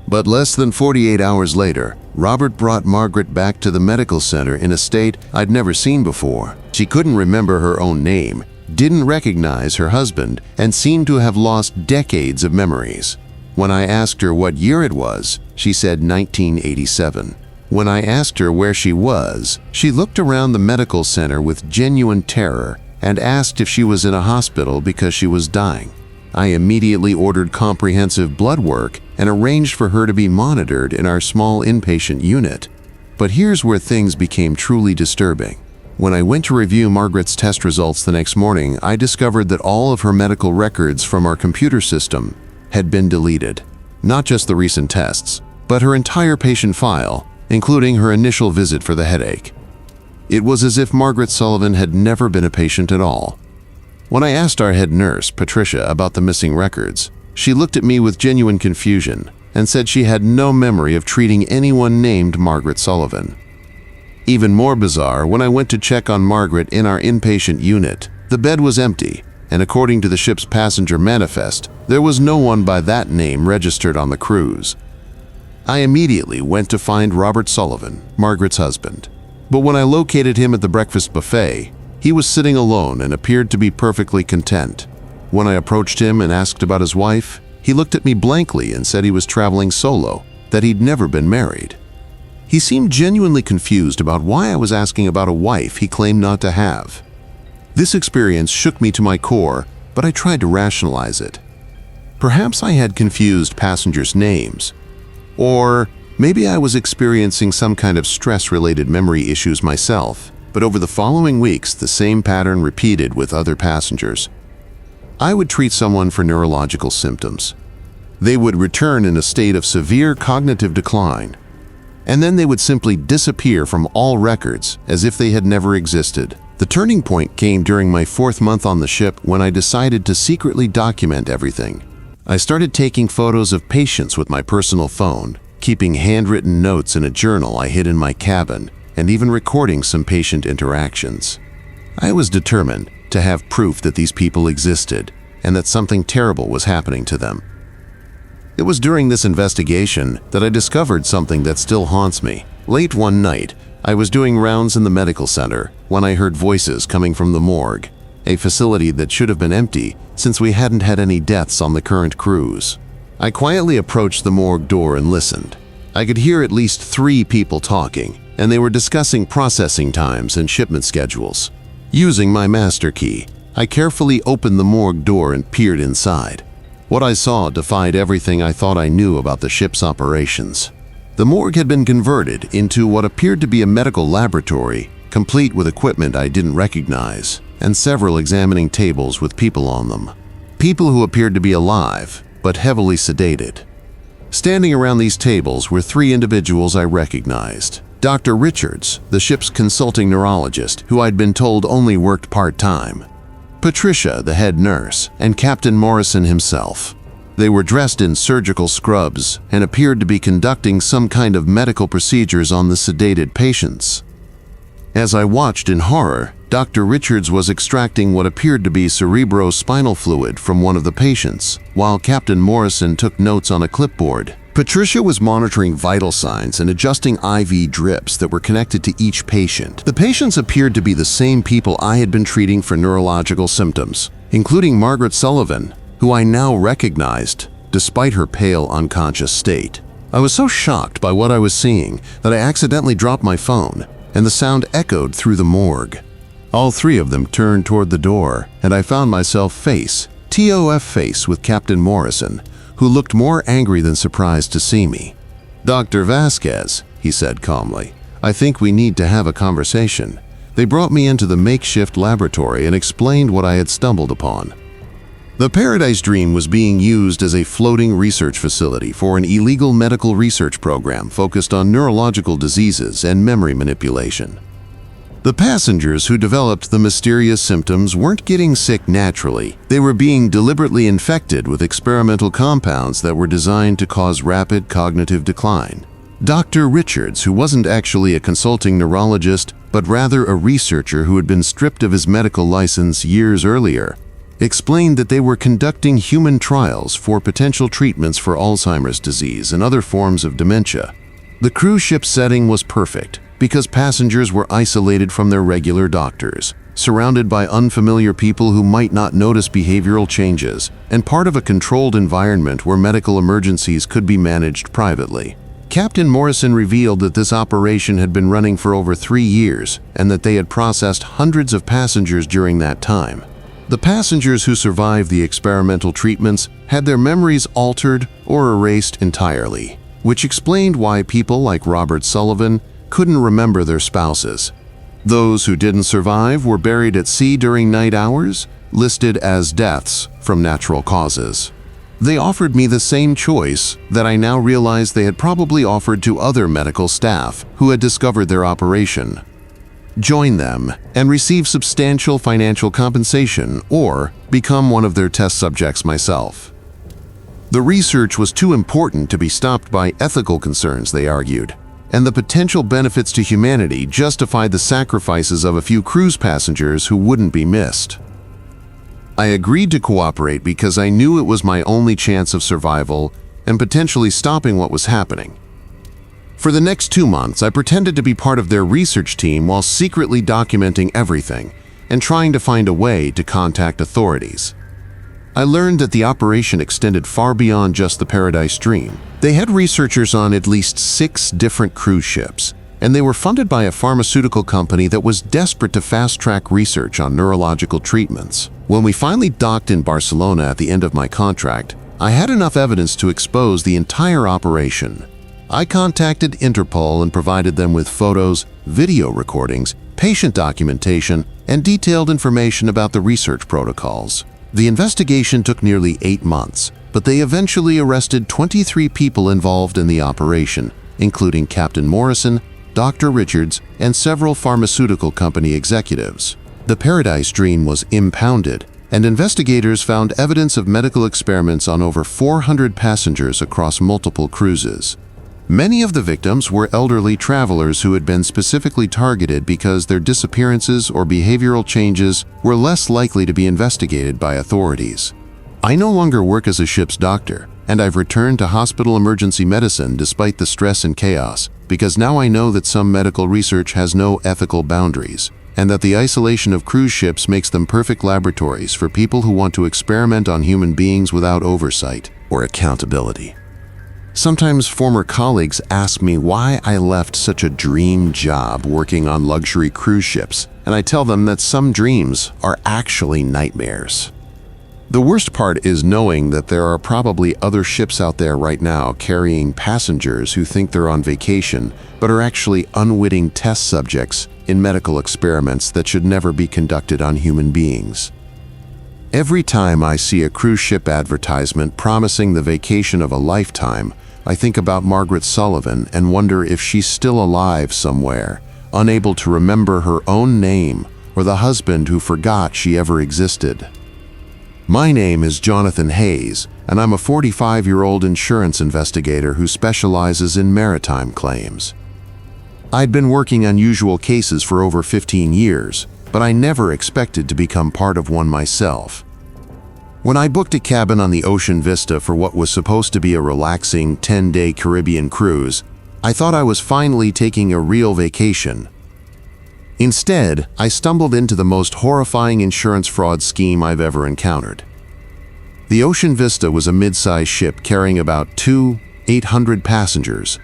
Speaker 1: But less than 48 hours later, Robert brought Margaret back to the medical center in a state I'd never seen before. She couldn't remember her own name, didn't recognize her husband, and seemed to have lost decades of memories. When I asked her what year it was, she said 1987. When I asked her where she was, she looked around the medical center with genuine terror and asked if she was in a hospital because she was dying. I immediately ordered comprehensive blood work and arranged for her to be monitored in our small inpatient unit. But here's where things became truly disturbing. When I went to review Margaret's test results the next morning, I discovered that all of her medical records from our computer system had been deleted. Not just the recent tests, but her entire patient file, including her initial visit for the headache. It was as if Margaret Sullivan had never been a patient at all. When I asked our head nurse, Patricia, about the missing records, she looked at me with genuine confusion and said she had no memory of treating anyone named Margaret Sullivan. Even more bizarre, when I went to check on Margaret in our inpatient unit, the bed was empty, and according to the ship's passenger manifest, there was no one by that name registered on the cruise. I immediately went to find Robert Sullivan, Margaret's husband. But when I located him at the breakfast buffet, he was sitting alone and appeared to be perfectly content. When I approached him and asked about his wife, he looked at me blankly and said he was traveling solo, that he'd never been married. He seemed genuinely confused about why I was asking about a wife he claimed not to have. This experience shook me to my core, but I tried to rationalize it. Perhaps I had confused passengers' names. Or maybe I was experiencing some kind of stress-related memory issues myself. But over the following weeks, the same pattern repeated with other passengers. I would treat someone for neurological symptoms. They would return in a state of severe cognitive decline, and then they would simply disappear from all records as if they had never existed. The turning point came during my 4th month on the ship when I decided to secretly document everything. I started taking photos of patients with my personal phone, keeping handwritten notes in a journal I hid in my cabin, and even recording some patient interactions. I was determined to have proof that these people existed and that something terrible was happening to them. It was during this investigation that I discovered something that still haunts me. Late one night, I was doing rounds in the medical center when I heard voices coming from the morgue, a facility that should have been empty since we hadn't had any deaths on the current cruise. I quietly approached the morgue door and listened. I could hear at least 3 people talking, and they were discussing processing times and shipment schedules. Using my master key, I carefully opened the morgue door and peered inside. What I saw defied everything I thought I knew about the ship's operations. The morgue had been converted into what appeared to be a medical laboratory, complete with equipment I didn't recognize, and several examining tables with people on them. People who appeared to be alive, but heavily sedated. Standing around these tables were 3 individuals I recognized. Dr. Richards, the ship's consulting neurologist, who I'd been told only worked part-time. Patricia, the head nurse, and Captain Morrison himself. They were dressed in surgical scrubs and appeared to be conducting some kind of medical procedures on the sedated patients. As I watched in horror, Dr. Richards was extracting what appeared to be cerebrospinal fluid from one of the patients, while Captain Morrison took notes on a clipboard. Patricia was monitoring vital signs and adjusting IV drips that were connected to each patient. The patients appeared to be the same people I had been treating for neurological symptoms, including Margaret Sullivan, who I now recognized, despite her pale, unconscious state. I was so shocked by what I was seeing that I accidentally dropped my phone, and the sound echoed through the morgue. All 3 of them turned toward the door, and I found myself face with Captain Morrison, who looked more angry than surprised to see me. "Dr. Vasquez," he said calmly, "I think we need to have a conversation." They brought me into the makeshift laboratory and explained what I had stumbled upon. The Paradise Dream was being used as a floating research facility for an illegal medical research program focused on neurological diseases and memory manipulation. The passengers who developed the mysterious symptoms weren't getting sick naturally. They were being deliberately infected with experimental compounds that were designed to cause rapid cognitive decline. Dr. Richards, who wasn't actually a consulting neurologist, but rather a researcher who had been stripped of his medical license years earlier, explained that they were conducting human trials for potential treatments for Alzheimer's disease and other forms of dementia. The cruise ship setting was perfect, because passengers were isolated from their regular doctors, surrounded by unfamiliar people who might not notice behavioral changes, and part of a controlled environment where medical emergencies could be managed privately. Captain Morrison revealed that this operation had been running for over 3 years, and that they had processed hundreds of passengers during that time. The passengers who survived the experimental treatments had their memories altered or erased entirely, which explained why people like Robert Sullivan couldn't remember their spouses. Those who didn't survive were buried at sea during night hours, listed as deaths from natural causes. They offered me the same choice that I now realize they had probably offered to other medical staff who had discovered their operation. Join them and receive substantial financial compensation, or become one of their test subjects myself. The research was too important to be stopped by ethical concerns, they argued, and the potential benefits to humanity justified the sacrifices of a few cruise passengers who wouldn't be missed. I agreed to cooperate because I knew it was my only chance of survival and potentially stopping what was happening. For the next 2 months, I pretended to be part of their research team while secretly documenting everything and trying to find a way to contact authorities. I learned that the operation extended far beyond just the Paradise Dream. They had researchers on at least 6 different cruise ships, and they were funded by a pharmaceutical company that was desperate to fast-track research on neurological treatments. When we finally docked in Barcelona at the end of my contract, I had enough evidence to expose the entire operation. I contacted Interpol and provided them with photos, video recordings, patient documentation, and detailed information about the research protocols. The investigation took nearly 8 months, but they eventually arrested 23 people involved in the operation, including Captain Morrison, Dr. Richards, and several pharmaceutical company executives. The Paradise Dream was impounded, and investigators found evidence of medical experiments on over 400 passengers across multiple cruises. Many of the victims were elderly travelers who had been specifically targeted because their disappearances or behavioral changes were less likely to be investigated by authorities. I no longer work as a ship's doctor, and I've returned to hospital emergency medicine despite the stress and chaos, because now I know that some medical research has no ethical boundaries, and that the isolation of cruise ships makes them perfect laboratories for people who want to experiment on human beings without oversight or accountability. Sometimes former colleagues ask me why I left such a dream job working on luxury cruise ships, and I tell them that some dreams are actually nightmares. The worst part is knowing that there are probably other ships out there right now carrying passengers who think they're on vacation, but are actually unwitting test subjects in medical experiments that should never be conducted on human beings. Every time I see a cruise ship advertisement promising the vacation of a lifetime, I think about Margaret Sullivan and wonder if she's still alive somewhere, unable to remember her own name or the husband who forgot she ever existed. My name is Jonathan Hayes, and I'm a 45-year-old insurance investigator who specializes in maritime claims. I'd been working unusual cases for over 15 years, but I never expected to become part of one myself. When I booked a cabin on the Ocean Vista for what was supposed to be a relaxing 10-day Caribbean cruise, I thought I was finally taking a real vacation. Instead, I stumbled into the most horrifying insurance fraud scheme I've ever encountered. The Ocean Vista was a mid-sized ship carrying about 800 passengers,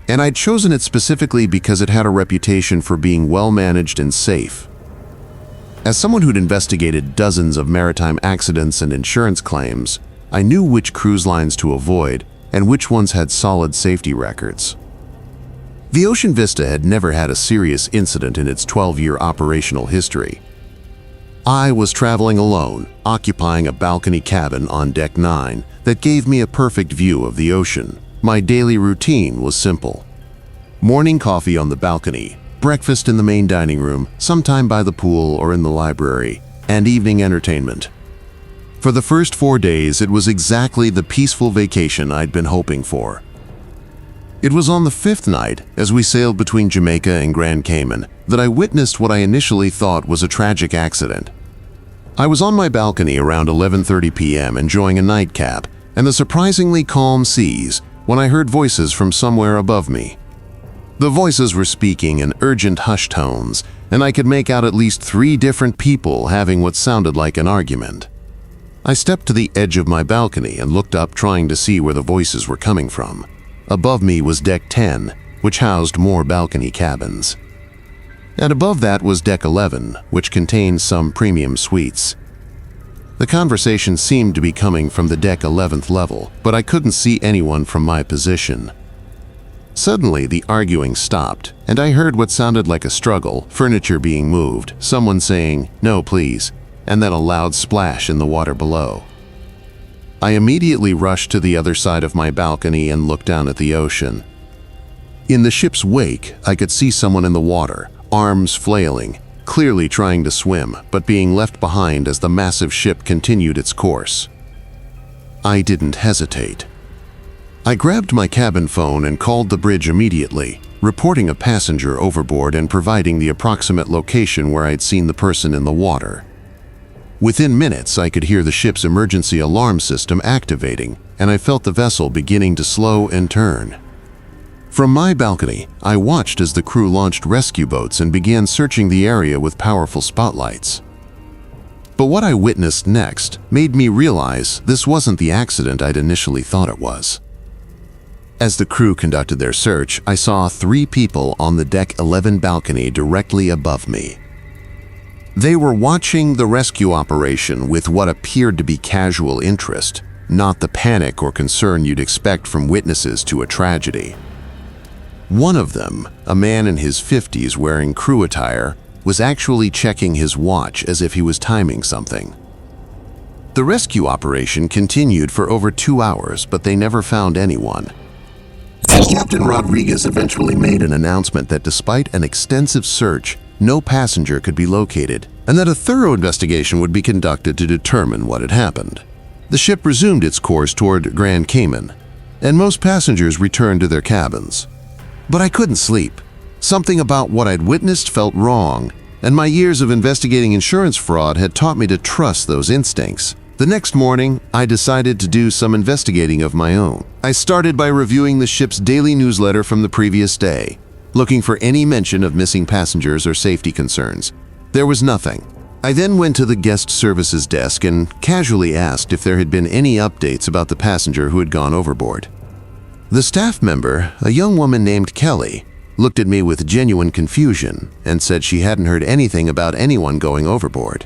Speaker 1: and I'd chosen it specifically because it had a reputation for being well-managed and safe. As someone who'd investigated dozens of maritime accidents and insurance claims, I knew which cruise lines to avoid and which ones had solid safety records. The Ocean Vista had never had a serious incident in its 12-year operational history. I was traveling alone, occupying a balcony cabin on Deck 9 that gave me a perfect view of the ocean. My daily routine was simple. Morning coffee on the balcony, breakfast in the main dining room, sometime by the pool or in the library, and evening entertainment. For the first 4 days, it was exactly the peaceful vacation I'd been hoping for. It was on the 5th night, as we sailed between Jamaica and Grand Cayman, that I witnessed what I initially thought was a tragic accident. I was on my balcony around 11:30 p.m. enjoying a nightcap and the surprisingly calm seas when I heard voices from somewhere above me. The voices were speaking in urgent hushed tones, and I could make out at least 3 different people having what sounded like an argument. I stepped to the edge of my balcony and looked up, trying to see where the voices were coming from. Above me was Deck 10, which housed more balcony cabins. And above that was Deck 11, which contained some premium suites. The conversation seemed to be coming from the Deck 11th level, but I couldn't see anyone from my position. Suddenly, the arguing stopped, and I heard what sounded like a struggle, furniture being moved, someone saying, "No, please," and then a loud splash in the water below. I immediately rushed to the other side of my balcony and looked down at the ocean. In the ship's wake, I could see someone in the water, arms flailing, clearly trying to swim, but being left behind as the massive ship continued its course. I didn't hesitate. I grabbed my cabin phone and called the bridge immediately, reporting a passenger overboard and providing the approximate location where I'd seen the person in the water. Within minutes, I could hear the ship's emergency alarm system activating, and I felt the vessel beginning to slow and turn. From my balcony, I watched as the crew launched rescue boats and began searching the area with powerful spotlights. But what I witnessed next made me realize this wasn't the accident I'd initially thought it was. As the crew conducted their search, I saw 3 people on the Deck 11 balcony directly above me. They were watching the rescue operation with what appeared to be casual interest, not the panic or concern you'd expect from witnesses to a tragedy. One of them, a man in his 50s wearing crew attire, was actually checking his watch as if he was timing something. The rescue operation continued for over 2 hours, but they never found anyone. Captain Rodriguez eventually made an announcement that despite an extensive search, no passenger could be located, and that a thorough investigation would be conducted to determine what had happened. The ship resumed its course toward Grand Cayman, and most passengers returned to their cabins. But I couldn't sleep. Something about what I'd witnessed felt wrong, and my years of investigating insurance fraud had taught me to trust those instincts. The next morning, I decided to do some investigating of my own. I started by reviewing the ship's daily newsletter from the previous day, looking for any mention of missing passengers or safety concerns. There was nothing. I then went to the guest services desk and casually asked if there had been any updates about the passenger who had gone overboard. The staff member, a young woman named Kelly, looked at me with genuine confusion and said she hadn't heard anything about anyone going overboard.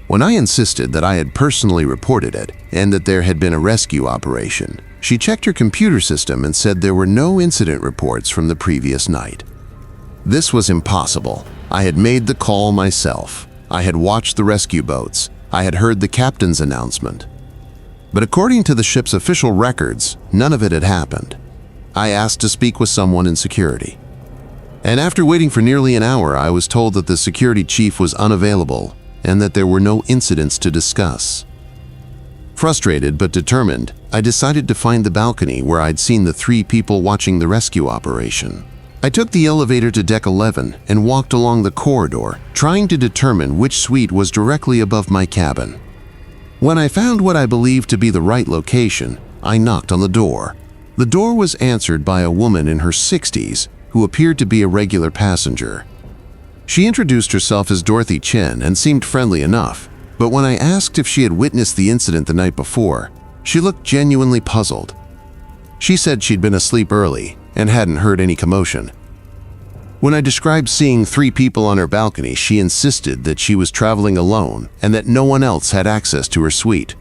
Speaker 1: When I insisted that I had personally reported it and that there had been a rescue operation, she checked her computer system and said there were no incident reports from the previous night. This was impossible. I had made the call myself. I had watched the rescue boats. I had heard the captain's announcement. But according to the ship's official records, none of it had happened. I asked to speak with someone in security. And after waiting for nearly an hour, I was told that the security chief was unavailable and that there were no incidents to discuss. Frustrated but determined, I decided to find the balcony where I'd seen the 3 people watching the rescue operation. I took the elevator to deck 11 and walked along the corridor, trying to determine which suite was directly above my cabin. When I found what I believed to be the right location, I knocked on the door. The door was answered by a woman in her 60s who appeared to be a regular passenger. She introduced herself as Dorothy Chen and seemed friendly enough, but when I asked if she had witnessed the incident the night before, she looked genuinely puzzled. She said she'd been asleep early and hadn't heard any commotion. When I described seeing 3 people on her balcony, she insisted that she was traveling alone and that no one else had access to her suite.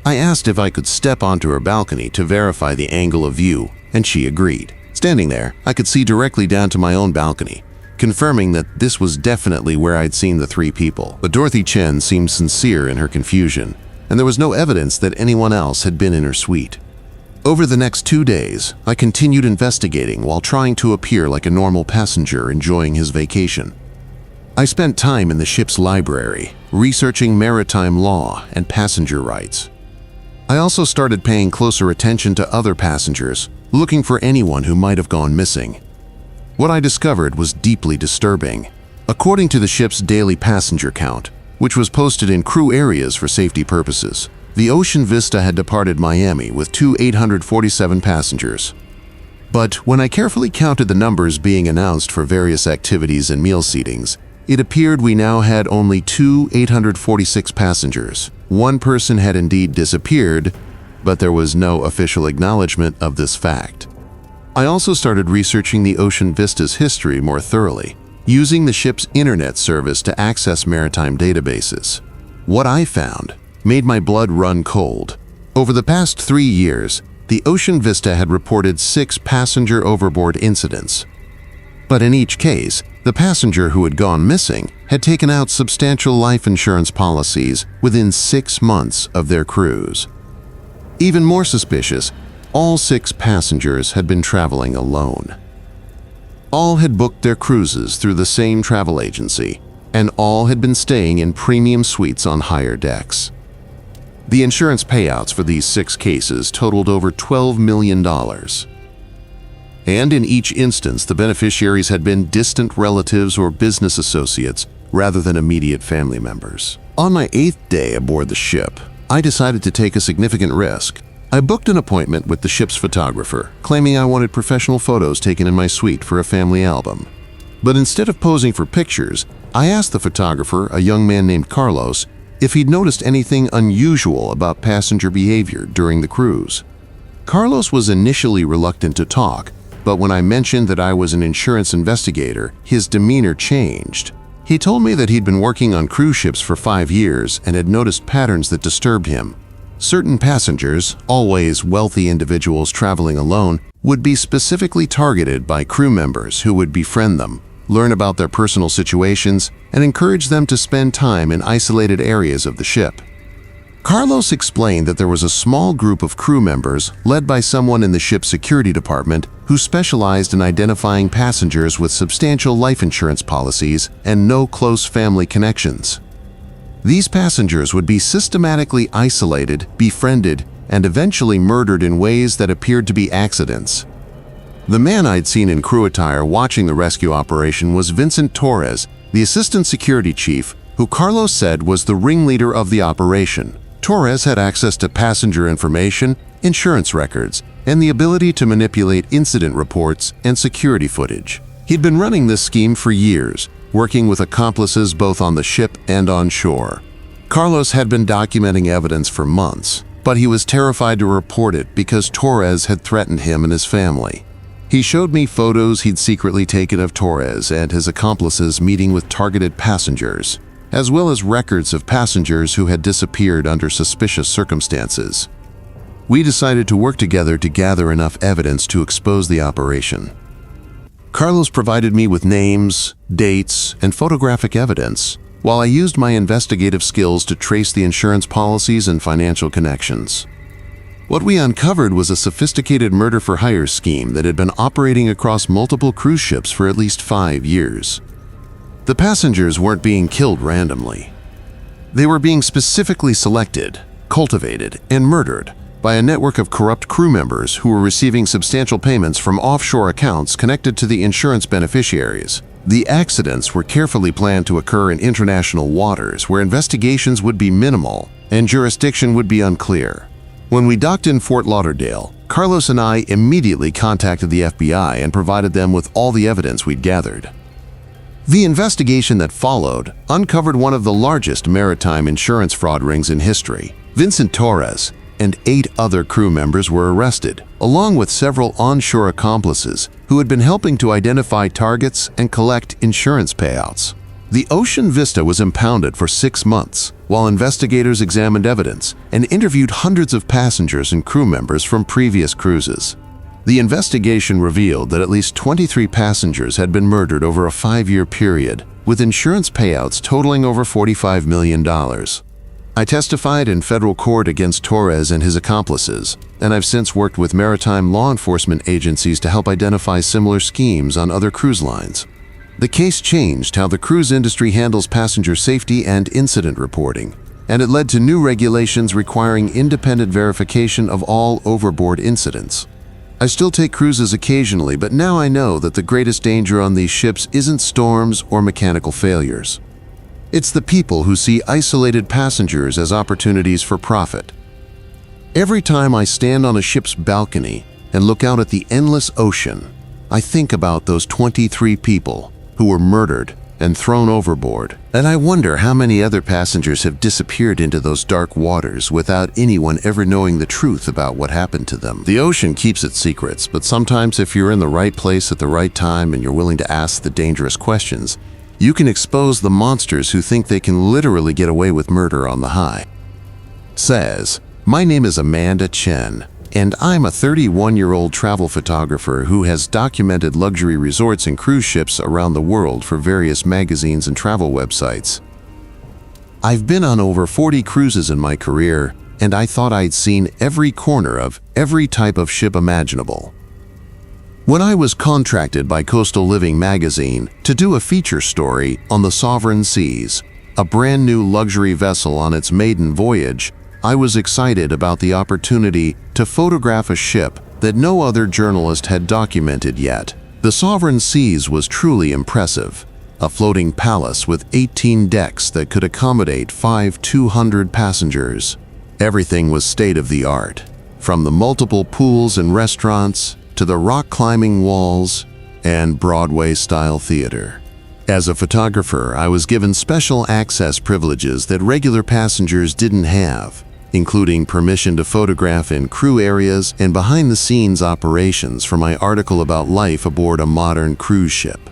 Speaker 1: I asked if I could step onto her balcony to verify the angle of view, and she agreed. Standing there, I could see directly down to my own balcony, confirming that this was definitely where I'd seen the 3 people. But Dorothy Chen seemed sincere in her confusion, and there was no evidence that anyone else had been in her suite. Over the next 2 days, I continued investigating while trying to appear like a normal passenger enjoying his vacation. I spent time in the ship's library, researching maritime law and passenger rights. I also started paying closer attention to other passengers, looking for anyone who might have gone missing. What I discovered was deeply disturbing. According to the ship's daily passenger count, which was posted in crew areas for safety purposes, the Ocean Vista had departed Miami with 847 passengers. But when I carefully counted the numbers being announced for various activities and meal seatings, it appeared we now had only 846 passengers. One person had indeed disappeared, but there was no official acknowledgement of this fact. I also started researching the Ocean Vista's history more thoroughly, using the ship's internet service to access maritime databases. What I found made my blood run cold. Over the past 3 years, the Ocean Vista had reported 6 passenger overboard incidents. But in each case, the passenger who had gone missing had taken out substantial life insurance policies within 6 months of their cruise. Even more suspicious, all 6 passengers had been traveling alone. All had booked their cruises through the same travel agency, and all had been staying in premium suites on higher decks. The insurance payouts for these 6 cases totaled over $12 million. And in each instance, the beneficiaries had been distant relatives or business associates rather than immediate family members. On my 8th day aboard the ship, I decided to take a significant risk. I booked an appointment with the ship's photographer, claiming I wanted professional photos taken in my suite for a family album. But instead of posing for pictures, I asked the photographer, a young man named Carlos, if he'd noticed anything unusual about passenger behavior during the cruise. Carlos was initially reluctant to talk, but when I mentioned that I was an insurance investigator, his demeanor changed. He told me that he'd been working on cruise ships for 5 years and had noticed patterns that disturbed him. Certain passengers, always wealthy individuals traveling alone, would be specifically targeted by crew members who would befriend them, learn about their personal situations, and encourage them to spend time in isolated areas of the ship. Carlos explained that there was a small group of crew members led by someone in the ship's security department who specialized in identifying passengers with substantial life insurance policies and no close family connections. These passengers would be systematically isolated, befriended, and eventually murdered in ways that appeared to be accidents. The man I'd seen in crew attire watching the rescue operation was Vincent Torres, the assistant security chief who Carlos said was the ringleader of the operation. Torres had access to passenger information, insurance records, and the ability to manipulate incident reports and security footage. He'd been running this scheme for years, working with accomplices both on the ship and on shore. Carlos had been documenting evidence for months, but he was terrified to report it because Torres had threatened him and his family. He showed me photos he'd secretly taken of Torres and his accomplices meeting with targeted passengers, as well as records of passengers who had disappeared under suspicious circumstances. We decided to work together to gather enough evidence to expose the operation. Carlos provided me with names, dates, and photographic evidence, while I used my investigative skills to trace the insurance policies and financial connections. What we uncovered was a sophisticated murder-for-hire scheme that had been operating across multiple cruise ships for at least 5 years. The passengers weren't being killed randomly. They were being specifically selected, cultivated, and murdered by a network of corrupt crew members who were receiving substantial payments from offshore accounts connected to the insurance beneficiaries. The accidents were carefully planned to occur in international waters where investigations would be minimal and jurisdiction would be unclear. When we docked in Fort Lauderdale, Carlos and I immediately contacted the FBI and provided them with all the evidence we'd gathered. The investigation that followed uncovered one of the largest maritime insurance fraud rings in history. Vincent Torres and 8 other crew members were arrested, along with several onshore accomplices who had been helping to identify targets and collect insurance payouts. The Ocean Vista was impounded for 6 months, while investigators examined evidence and interviewed hundreds of passengers and crew members from previous cruises. The investigation revealed that at least 23 passengers had been murdered over a 5-year period, with insurance payouts totaling over $45 million. I testified in federal court against Torres and his accomplices, and I've since worked with maritime law enforcement agencies to help identify similar schemes on other cruise lines. The case changed how the cruise industry handles passenger safety and incident reporting, and it led to new regulations requiring independent verification of all overboard incidents. I still take cruises occasionally, but now I know that the greatest danger on these ships isn't storms or mechanical failures. It's the people who see isolated passengers as opportunities for profit. Every time I stand on a ship's balcony and look out at the endless ocean, I think about those 23 people who were murdered and thrown overboard, and I wonder how many other passengers have disappeared into those dark waters without anyone ever knowing the truth about what happened to them. The ocean keeps its secrets, but sometimes if you're in the right place at the right time and you're willing to ask the dangerous questions, you can expose the monsters who think they can literally get away with murder on the high. Says, my name is Amanda Chen, and I'm a 31-year-old travel photographer who has documented luxury resorts and cruise ships around the world for various magazines and travel websites. I've been on over 40 cruises in my career, and I thought I'd seen every corner of every type of ship imaginable. When I was contracted by Coastal Living magazine to do a feature story on the Sovereign Seas, a brand new luxury vessel on its maiden voyage, I was excited about the opportunity to photograph a ship that no other journalist had documented yet. The Sovereign Seas was truly impressive, a floating palace with 18 decks that could accommodate 200 passengers. Everything was state-of-the-art, from the multiple pools and restaurants to the rock-climbing walls and Broadway-style theater. As a photographer, I was given special access privileges that regular passengers didn't have, including permission to photograph in crew areas and behind-the-scenes operations for my article about life aboard a modern cruise ship.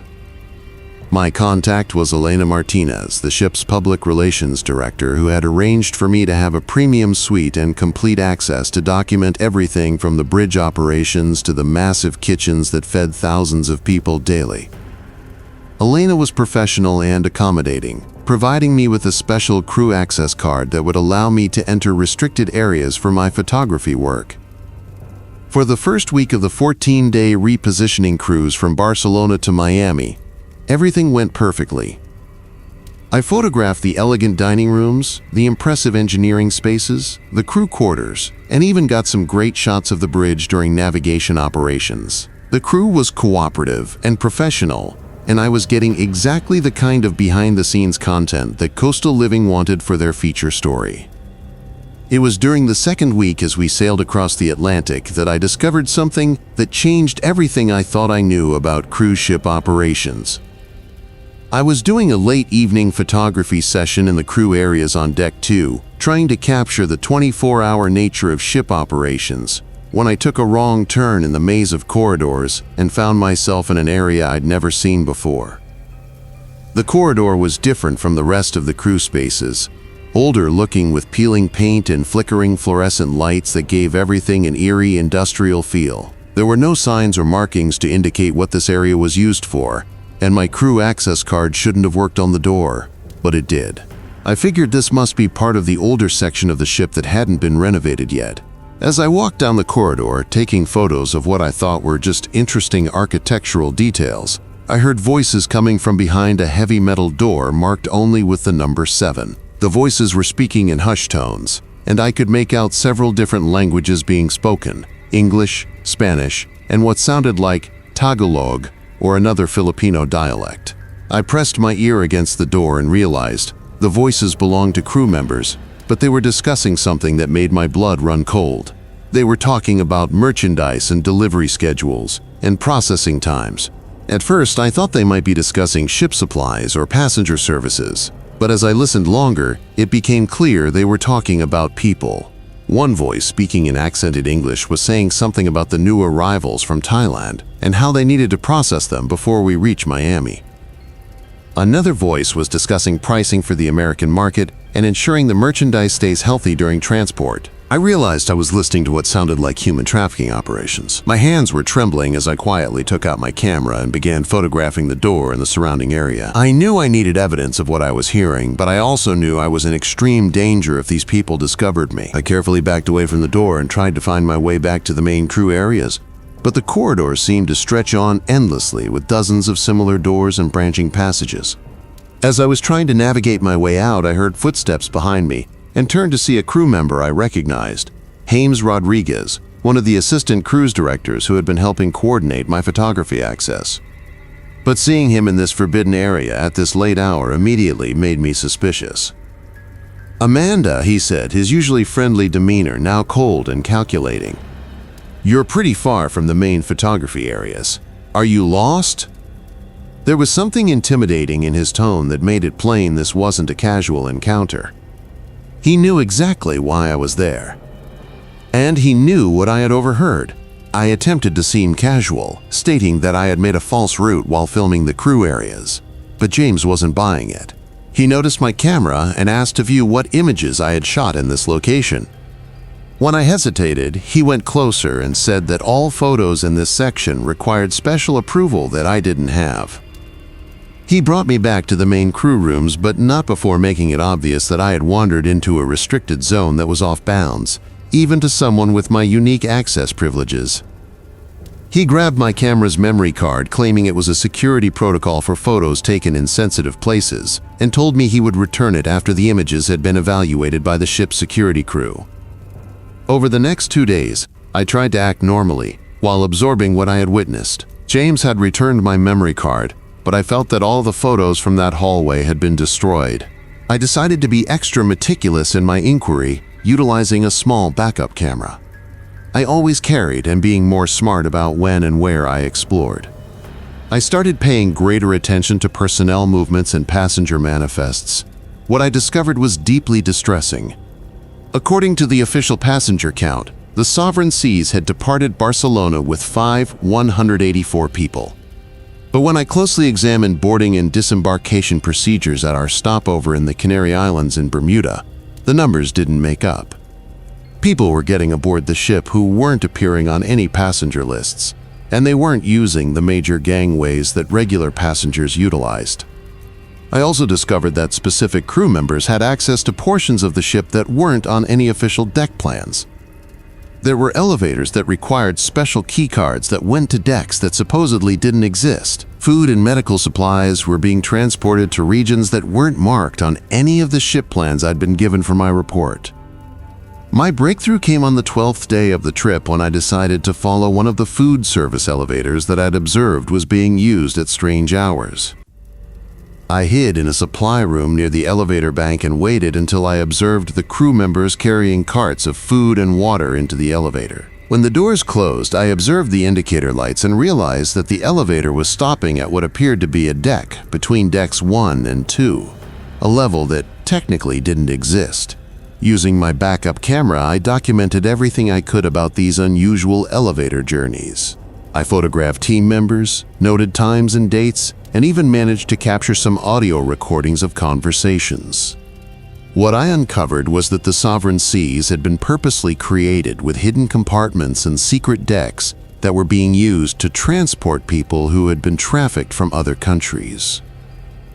Speaker 1: My contact was Elena Martinez, the ship's public relations director, who had arranged for me to have a premium suite and complete access to document everything from the bridge operations to the massive kitchens that fed thousands of people daily. Elena was professional and accommodating, providing me with a special crew access card that would allow me to enter restricted areas for my photography work. For the first week of the 14-day repositioning cruise from Barcelona to Miami, everything went perfectly. I photographed the elegant dining rooms, the impressive engineering spaces, the crew quarters, and even got some great shots of the bridge during navigation operations. The crew was cooperative and professional, and I was getting exactly the kind of behind-the-scenes content that Coastal Living wanted for their feature story. It was during the second week as we sailed across the Atlantic that I discovered something that changed everything I thought I knew about cruise ship operations. I was doing a late evening photography session in the crew areas on Deck 2, trying to capture the 24-hour nature of ship operations, when I took a wrong turn in the maze of corridors and found myself in an area I'd never seen before. The corridor was different from the rest of the crew spaces, older looking with peeling paint and flickering fluorescent lights that gave everything an eerie industrial feel. There were no signs or markings to indicate what this area was used for, and my crew access card shouldn't have worked on the door, but it did. I figured this must be part of the older section of the ship that hadn't been renovated yet. As I walked down the corridor, taking photos of what I thought were just interesting architectural details, I heard voices coming from behind a heavy metal door marked only with the number 7. The voices were speaking in hushed tones, and I could make out several different languages being spoken: English, Spanish, and what sounded like Tagalog or another Filipino dialect. I pressed my ear against the door and realized the voices belonged to crew members, but they were discussing something that made my blood run cold. They were talking about merchandise and delivery schedules and processing times. At first, I thought they might be discussing ship supplies or passenger services, but as I listened longer, it became clear they were talking about people. One voice, speaking in accented English, was saying something about the new arrivals from Thailand and how they needed to process them before we reach Miami. Another voice was discussing pricing for the American market and ensuring the merchandise stays healthy during transport. I realized I was listening to what sounded like human trafficking operations. My hands were trembling as I quietly took out my camera and began photographing the door and the surrounding area. I knew I needed evidence of what I was hearing, but I also knew I was in extreme danger if these people discovered me. I carefully backed away from the door and tried to find my way back to the main crew areas, but the corridors seemed to stretch on endlessly with dozens of similar doors and branching passages. As I was trying to navigate my way out, I heard footsteps behind me and turned to see a crew member I recognized, James Rodriguez, one of the assistant cruise directors who had been helping coordinate my photography access. But seeing him in this forbidden area at this late hour immediately made me suspicious. "Amanda," he said, his usually friendly demeanor now cold and calculating. "You're pretty far from the main photography areas. Are you lost?" There was something intimidating in his tone that made it plain this wasn't a casual encounter. He knew exactly why I was there. And he knew what I had overheard. I attempted to seem casual, stating that I had made a false route while filming the crew areas. But James wasn't buying it. He noticed my camera and asked to view what images I had shot in this location. When I hesitated, he went closer and said that all photos in this section required special approval that I didn't have. He brought me back to the main crew rooms, but not before making it obvious that I had wandered into a restricted zone that was off bounds, even to someone with my unique access privileges. He grabbed my camera's memory card, claiming it was a security protocol for photos taken in sensitive places, and told me he would return it after the images had been evaluated by the ship's security crew. Over the next 2 days, I tried to act normally, while absorbing what I had witnessed. James had returned my memory card, but I felt that all the photos from that hallway had been destroyed. I decided to be extra meticulous in my inquiry, utilizing a small backup camera. I always carried and being more smart about when and where I explored. I started paying greater attention to personnel movements and passenger manifests. What I discovered was deeply distressing. According to the official passenger count, the Sovereign Seas had departed Barcelona with 184 people. But when I closely examined boarding and disembarkation procedures at our stopover in the Canary Islands in Bermuda, the numbers didn't make up. People were getting aboard the ship who weren't appearing on any passenger lists, and they weren't using the major gangways that regular passengers utilized. I also discovered that specific crew members had access to portions of the ship that weren't on any official deck plans. There were elevators that required special key cards that went to decks that supposedly didn't exist. Food and medical supplies were being transported to regions that weren't marked on any of the ship plans I'd been given for my report. My breakthrough came on the 12th day of the trip when I decided to follow one of the food service elevators that I'd observed was being used at strange hours. I hid in a supply room near the elevator bank and waited until I observed the crew members carrying carts of food and water into the elevator. When the doors closed, I observed the indicator lights and realized that the elevator was stopping at what appeared to be a deck between decks 1 and 2, a level that technically didn't exist. Using my backup camera, I documented everything I could about these unusual elevator journeys. I photographed team members, noted times and dates, and even managed to capture some audio recordings of conversations. What I uncovered was that the Sovereign Seas had been purposely created with hidden compartments and secret decks that were being used to transport people who had been trafficked from other countries.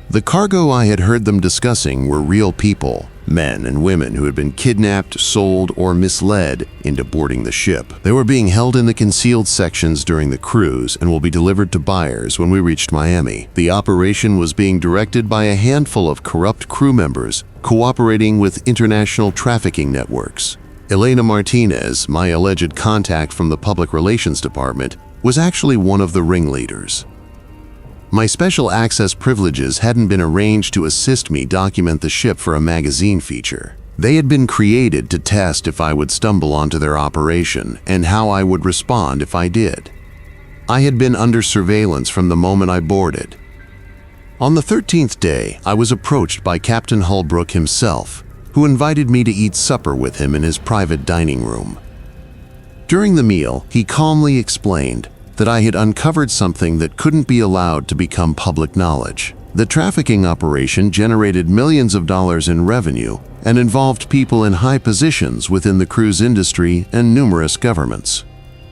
Speaker 1: The cargo I had heard them discussing were real people, men and women who had been kidnapped, sold, or misled into boarding the ship. They were being held in the concealed sections during the cruise and will be delivered to buyers when we reached Miami. The operation was being directed by a handful of corrupt crew members cooperating with international trafficking networks. Elena Martinez, my alleged contact from the Public Relations Department, was actually one of the ringleaders. My special access privileges hadn't been arranged to assist me document the ship for a magazine feature. They had been created to test if I would stumble onto their operation and how I would respond if I did. I had been under surveillance from the moment I boarded. On the 13th day, I was approached by Captain Holbrook himself, who invited me to eat supper with him in his private dining room. During the meal, he calmly explained that I had uncovered something that couldn't be allowed to become public knowledge. The trafficking operation generated millions of dollars in revenue and involved people in high positions within the cruise industry and numerous governments.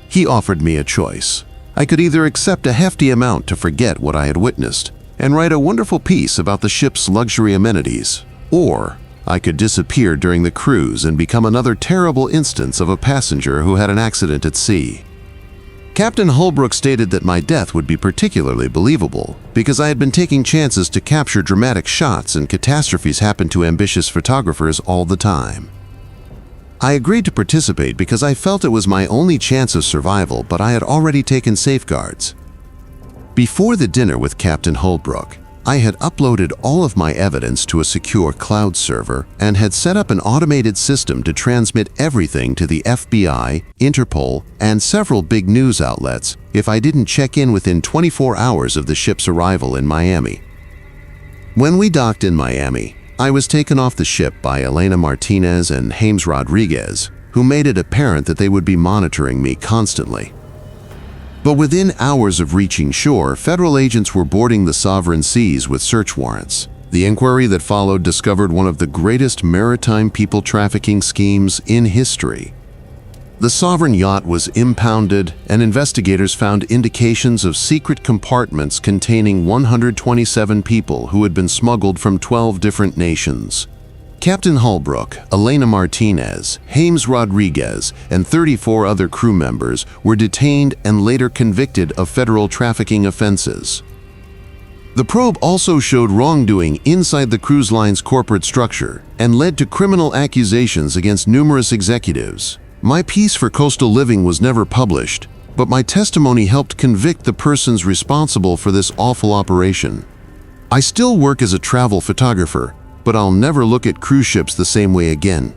Speaker 1: He offered me a choice. I could either accept a hefty amount to forget what I had witnessed and write a wonderful piece about the ship's luxury amenities, or I could disappear during the cruise and become another terrible instance of a passenger who had an accident at sea. Captain Holbrook stated that my death would be particularly believable because I had been taking chances to capture dramatic shots and catastrophes happen to ambitious photographers all the time. I agreed to participate because I felt it was my only chance of survival, but I had already taken safeguards. Before the dinner with Captain Holbrook, I had uploaded all of my evidence to a secure cloud server and had set up an automated system to transmit everything to the FBI, Interpol, and several big news outlets if I didn't check in within 24 hours of the ship's arrival in Miami. When we docked in Miami, I was taken off the ship by Elena Martinez and James Rodriguez, who made it apparent that they would be monitoring me constantly. But within hours of reaching shore, federal agents were boarding the Sovereign Seas with search warrants. The inquiry that followed discovered one of the greatest maritime people trafficking schemes in history. The Sovereign yacht was impounded, and investigators found indications of secret compartments containing 127 people who had been smuggled from 12 different nations. Captain Holbrook, Elena Martinez, James Rodriguez, and 34 other crew members were detained and later convicted of federal trafficking offenses. The probe also showed wrongdoing inside the cruise line's corporate structure and led to criminal accusations against numerous executives. My piece for Coastal Living was never published, but my testimony helped convict the persons responsible for this awful operation. I still work as a travel photographer, but I'll never look at cruise ships the same way again.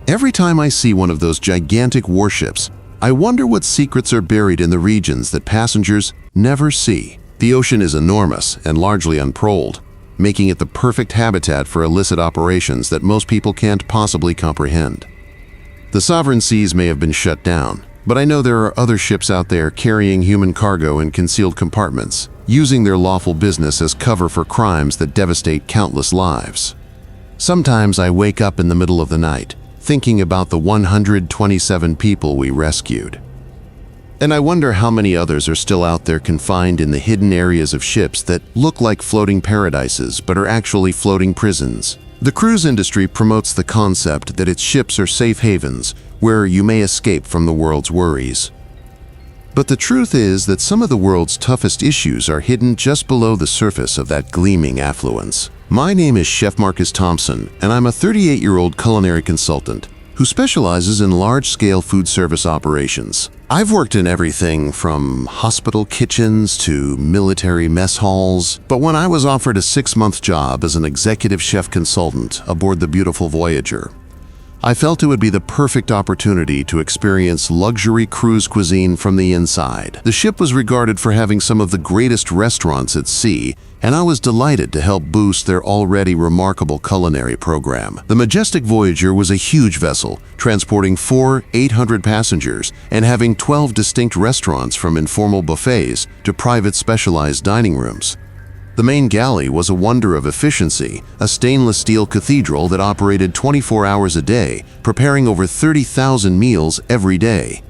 Speaker 1: Every time I see one of those gigantic warships, I wonder what secrets are buried in the regions that passengers never see. The ocean is enormous and largely unpatrolled, making it the perfect habitat for illicit operations that most people can't possibly comprehend. The Sovereign Seas may have been shut down, but I know there are other ships out there carrying human cargo in concealed compartments, using their lawful business as cover for crimes that devastate countless lives. Sometimes I wake up in the middle of the night, thinking about the 127 people we rescued. And I wonder how many others are still out there confined in the hidden areas of ships that look like floating paradises but are actually floating prisons. The cruise industry promotes the concept that its ships are safe havens where you may escape from the world's worries. But the truth is that some of the world's toughest issues are hidden just below the surface of that gleaming affluence. My name is Chef Marcus Thompson, and I'm a 38-year-old culinary consultant, who specializes in large-scale food service operations. I've worked in everything from hospital kitchens to military mess halls, but when I was offered a 6-month job as an executive chef consultant aboard the beautiful Voyager, I felt it would be the perfect opportunity to experience luxury cruise cuisine from the inside. The ship was regarded for having some of the greatest restaurants at sea, and I was delighted to help boost their already remarkable culinary program. The majestic Voyager was a huge vessel, transporting 800 passengers and having 12 distinct restaurants from informal buffets to private specialized dining rooms. The main galley was a wonder of efficiency, a stainless steel cathedral that operated 24 hours a day, preparing over 30,000 meals every day.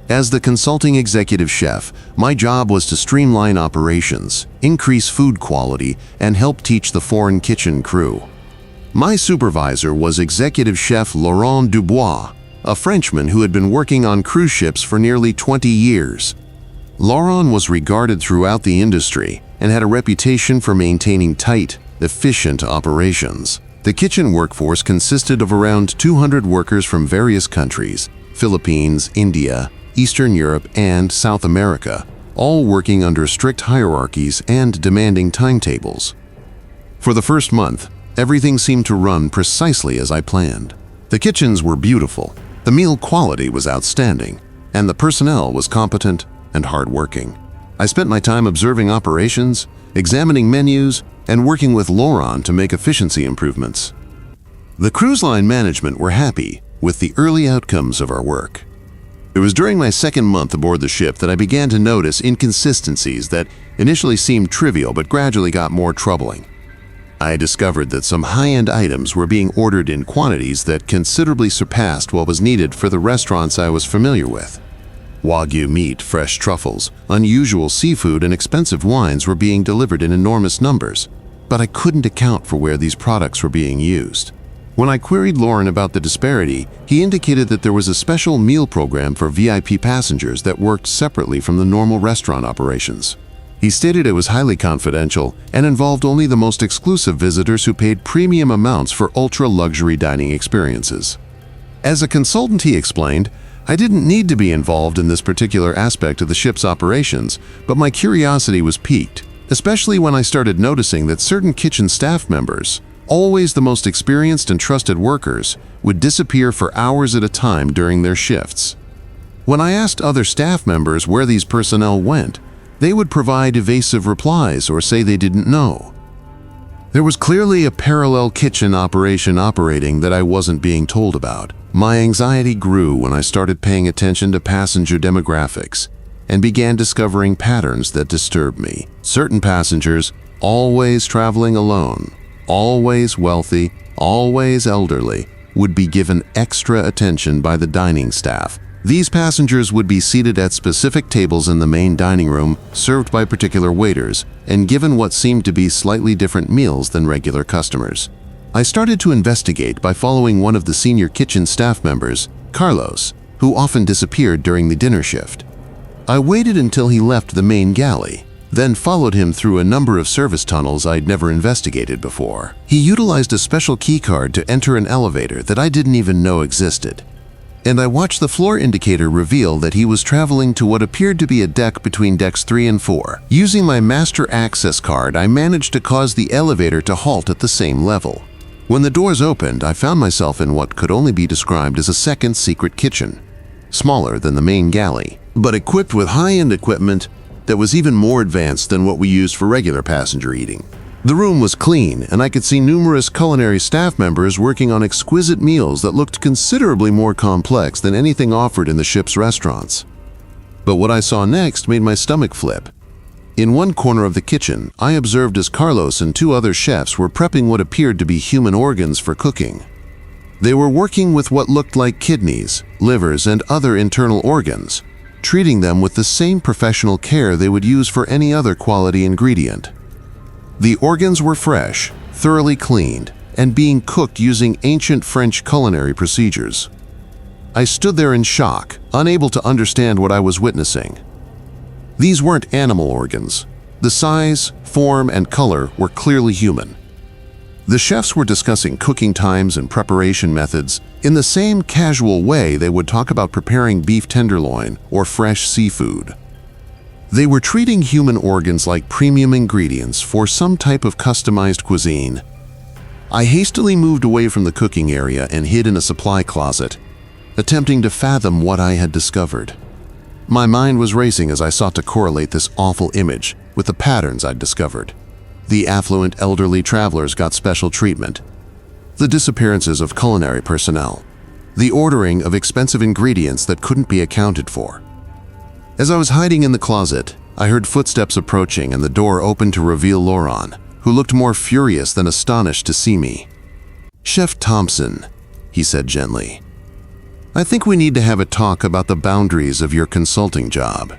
Speaker 1: As the consulting executive chef, my job was to streamline operations, increase food quality, and help teach the foreign kitchen crew. My supervisor was executive chef Laurent Dubois, a Frenchman who had been working on cruise ships for nearly 20 years. Laurent was regarded throughout the industry and had a reputation for maintaining tight, efficient operations. The kitchen workforce consisted of around 200 workers from various countries: Philippines, India, Eastern Europe, and South America, all working under strict hierarchies and demanding timetables. For the first month, everything seemed to run precisely as I planned. The kitchens were beautiful, the meal quality was outstanding, and the personnel was competent and hardworking. I spent my time observing operations, examining menus, and working with Laurent to make efficiency improvements. The cruise line management were happy with the early outcomes of our work. It was during my second month aboard the ship that I began to notice inconsistencies that initially seemed trivial but gradually got more troubling. I discovered that some high-end items were being ordered in quantities that considerably surpassed what was needed for the restaurants I was familiar with. Wagyu meat, fresh truffles, unusual seafood, and expensive wines were being delivered in enormous numbers, but I couldn't account for where these products were being used. When I queried Lauren about the disparity, he indicated that there was a special meal program for VIP passengers that worked separately from the normal restaurant operations. He stated it was highly confidential and involved only the most exclusive visitors who paid premium amounts for ultra-luxury dining experiences. As a consultant, he explained, I didn't need to be involved in this particular aspect of the ship's operations, but my curiosity was piqued, especially when I started noticing that certain kitchen staff members, always the most experienced and trusted workers, would disappear for hours at a time during their shifts. When I asked other staff members where these personnel went, they would provide evasive replies or say they didn't know. There was clearly a parallel kitchen operation operating that I wasn't being told about. My anxiety grew when I started paying attention to passenger demographics and began discovering patterns that disturbed me. Certain passengers, always traveling alone, always wealthy, always elderly, would be given extra attention by the dining staff. These passengers would be seated at specific tables in the main dining room, served by particular waiters, and given what seemed to be slightly different meals than regular customers. I started to investigate by following one of the senior kitchen staff members, Carlos, who often disappeared during the dinner shift. I waited until he left the main galley, then followed him through a number of service tunnels I'd never investigated before. He utilized a special keycard to enter an elevator that I didn't even know existed, and I watched the floor indicator reveal that he was traveling to what appeared to be a deck between decks 3 and 4. Using my master access card, I managed to cause the elevator to halt at the same level. When the doors opened, I found myself in what could only be described as a second secret kitchen, smaller than the main galley, but equipped with high-end equipment that was even more advanced than what we used for regular passenger eating. The room was clean, and I could see numerous culinary staff members working on exquisite meals that looked considerably more complex than anything offered in the ship's restaurants. But what I saw next made my stomach flip. In one corner of the kitchen, I observed as Carlos and 2 other chefs were prepping what appeared to be human organs for cooking. They were working with what looked like kidneys, livers, and other internal organs, treating them with the same professional care they would use for any other quality ingredient. The organs were fresh, thoroughly cleaned, and being cooked using ancient French culinary procedures. I stood there in shock, unable to understand what I was witnessing. These weren't animal organs. The size, form, and color were clearly human. The chefs were discussing cooking times and preparation methods in the same casual way they would talk about preparing beef tenderloin or fresh seafood. They were treating human organs like premium ingredients for some type of customized cuisine. I hastily moved away from the cooking area and hid in a supply closet, attempting to fathom what I had discovered. My mind was racing as I sought to correlate this awful image with the patterns I'd discovered. The affluent elderly travelers got special treatment. The disappearances of culinary personnel. The ordering of expensive ingredients that couldn't be accounted for. As I was hiding in the closet, I heard footsteps approaching and the door opened to reveal Laurent, who looked more furious than astonished to see me. "Chef Thompson," he said gently, "I think we need to have a talk about the boundaries of your consulting job."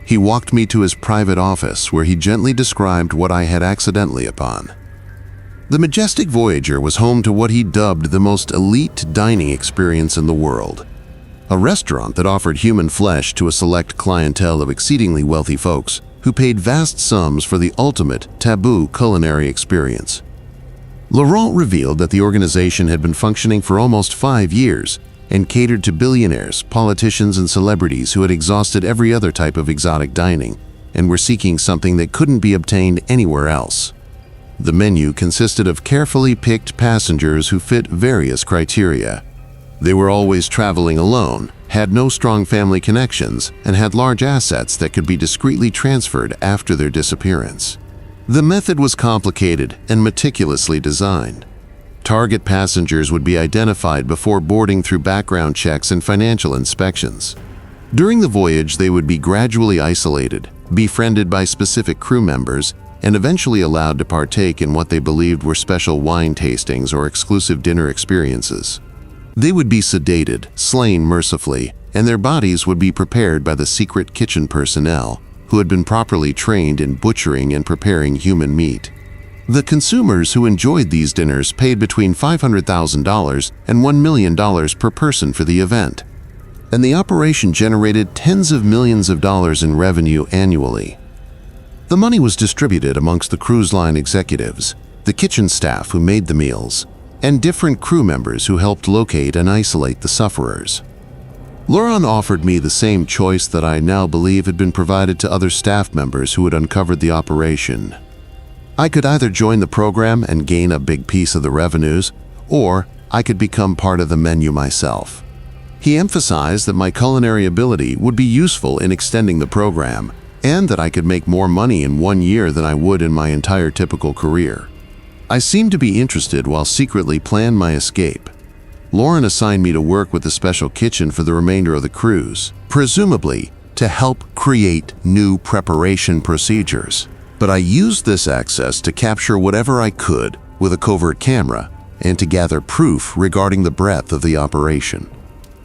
Speaker 1: He walked me to his private office where he gently described what I had accidentally upon. The majestic Voyager was home to what he dubbed the most elite dining experience in the world. A restaurant that offered human flesh to a select clientele of exceedingly wealthy folks who paid vast sums for the ultimate taboo culinary experience. Laurent revealed that the organization had been functioning for almost 5 years and catered to billionaires, politicians, and celebrities who had exhausted every other type of exotic dining and were seeking something that couldn't be obtained anywhere else. The menu consisted of carefully picked passengers who fit various criteria. They were always traveling alone, had no strong family connections, and had large assets that could be discreetly transferred after their disappearance. The method was complicated and meticulously designed. Target passengers would be identified before boarding through background checks and financial inspections. During the voyage, they would be gradually isolated, befriended by specific crew members, and eventually allowed to partake in what they believed were special wine tastings or exclusive dinner experiences. They would be sedated, slain mercifully, and their bodies would be prepared by the secret kitchen personnel who had been properly trained in butchering and preparing human meat. The consumers who enjoyed these dinners paid between $500,000 and $1 million per person for the event, and the operation generated tens of millions of dollars in revenue annually. The money was distributed amongst the cruise line executives, the kitchen staff who made the meals, and different crew members who helped locate and isolate the sufferers. Laurent offered me the same choice that I now believe had been provided to other staff members who had uncovered the operation. I could either join the program and gain a big piece of the revenues, or I could become part of the menu myself. He emphasized that my culinary ability would be useful in extending the program, and that I could make more money in 1 year than I would in my entire typical career. I seemed to be interested while secretly planned my escape. Laurent assigned me to work with the special kitchen for the remainder of the cruise, presumably to help create new preparation procedures. But I used this access to capture whatever I could with a covert camera and to gather proof regarding the breadth of the operation.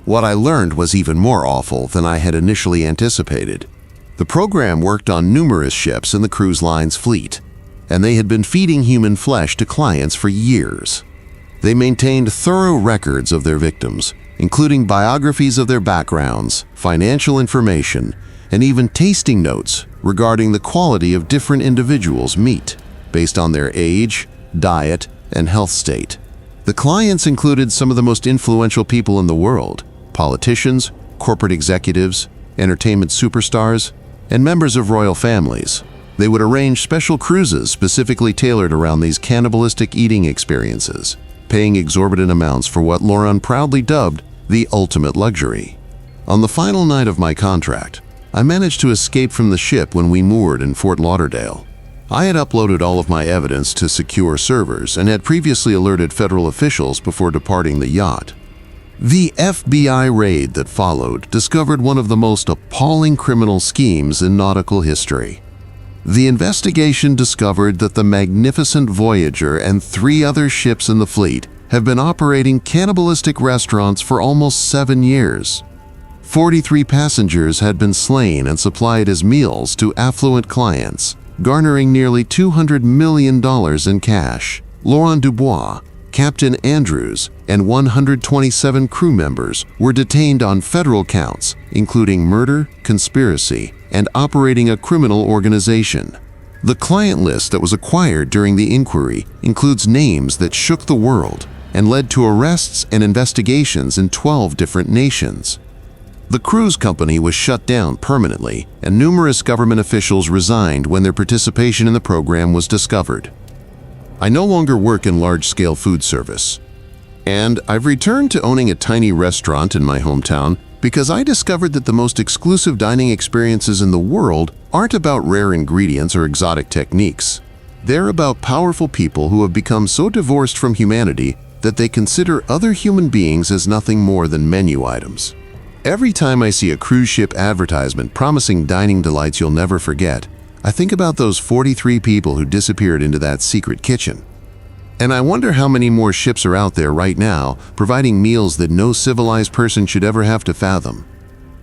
Speaker 1: What I learned was even more awful than I had initially anticipated. The program worked on numerous ships in the cruise line's fleet, and they had been feeding human flesh to clients for years. They maintained thorough records of their victims, including biographies of their backgrounds, financial information, and even tasting notes regarding the quality of different individuals' meat, based on their age, diet, and health state. The clients included some of the most influential people in the world: politicians, corporate executives, entertainment superstars, and members of royal families. They would arrange special cruises specifically tailored around these cannibalistic eating experiences, paying exorbitant amounts for what Laurent proudly dubbed the ultimate luxury. On the final night of my contract, I managed to escape from the ship when we moored in Fort Lauderdale. I had uploaded all of my evidence to secure servers and had previously alerted federal officials before departing the yacht. The FBI raid that followed discovered one of the most appalling criminal schemes in nautical history. The investigation discovered that the magnificent Voyager and 3 other ships in the fleet have been operating cannibalistic restaurants for almost 7 years. 43 passengers had been slain and supplied as meals to affluent clients, garnering nearly $200 million in cash. Laurent Dubois, Captain Andrews, and 127 crew members were detained on federal counts, including murder, conspiracy, and operating a criminal organization. The client list that was acquired during the inquiry includes names that shook the world and led to arrests and investigations in 12 different nations. The cruise company was shut down permanently, and numerous government officials resigned when their participation in the program was discovered. I no longer work in large-scale food service, and I've returned to owning a tiny restaurant in my hometown because I discovered that the most exclusive dining experiences in the world aren't about rare ingredients or exotic techniques. They're about powerful people who have become so divorced from humanity that they consider other human beings as nothing more than menu items. Every time I see a cruise ship advertisement promising dining delights you'll never forget, I think about those 43 people who disappeared into that secret kitchen. And I wonder how many more ships are out there right now providing meals that no civilized person should ever have to fathom.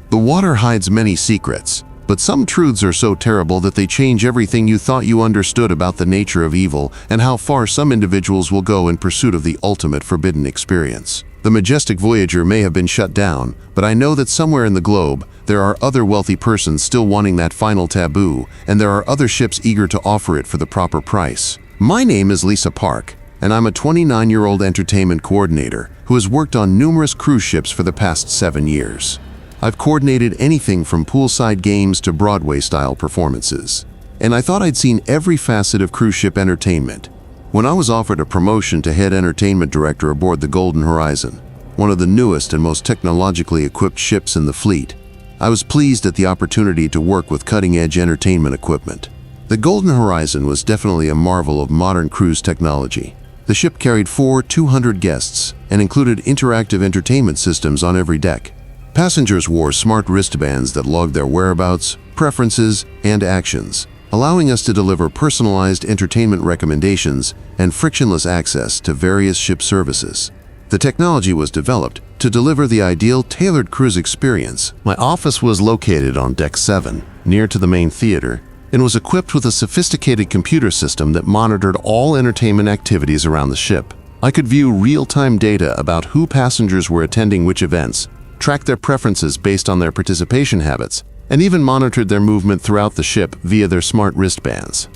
Speaker 1: The water hides many secrets, but some truths are so terrible that they change everything you thought you understood about the nature of evil and how far some individuals will go in pursuit of the ultimate forbidden experience. The majestic Voyager may have been shut down, but I know that somewhere in the globe, there are other wealthy persons still wanting that final taboo, and there are other ships eager to offer it for the proper price. My name is Lisa Park, and I'm a 29-year-old entertainment coordinator who has worked on numerous cruise ships for the past 7 years. I've coordinated anything from poolside games to Broadway-style performances, and I thought I'd seen every facet of cruise ship entertainment. When I was offered a promotion to head entertainment director aboard the Golden Horizon, one of the newest and most technologically equipped ships in the fleet, I was pleased at the opportunity to work with cutting-edge entertainment equipment. The Golden Horizon was definitely a marvel of modern cruise technology. The ship carried 200 guests and included interactive entertainment systems on every deck. Passengers wore smart wristbands that logged their whereabouts, preferences, and actions, allowing us to deliver personalized entertainment recommendations and frictionless access to various ship services. The technology was developed to deliver the ideal tailored cruise experience. My office was located on Deck 7, near to the main theater, and was equipped with a sophisticated computer system that monitored all entertainment activities around the ship. I could view real-time data about who passengers were attending which events, track their preferences based on their participation habits, and even monitored their movement throughout the ship via their smart wristbands.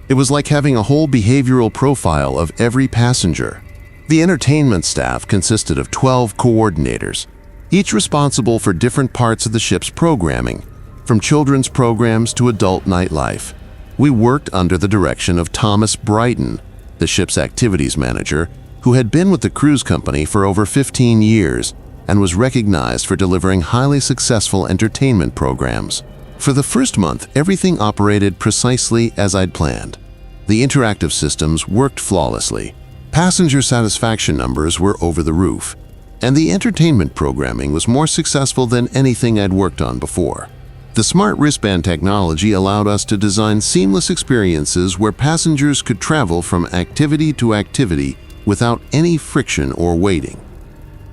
Speaker 1: It was like having a whole behavioral profile of every passenger. The entertainment staff consisted of 12 coordinators, each responsible for different parts of the ship's programming, from children's programs to adult nightlife. We worked under the direction of Thomas Brighton, the ship's activities manager, who had been with the cruise company for over 15 years and was recognized for delivering highly successful entertainment programs. For the first month, everything operated precisely as I'd planned. The interactive systems worked flawlessly. Passenger satisfaction numbers were over the roof, and the entertainment programming was more successful than anything I'd worked on before. The smart wristband technology allowed us to design seamless experiences where passengers could travel from activity to activity without any friction or waiting.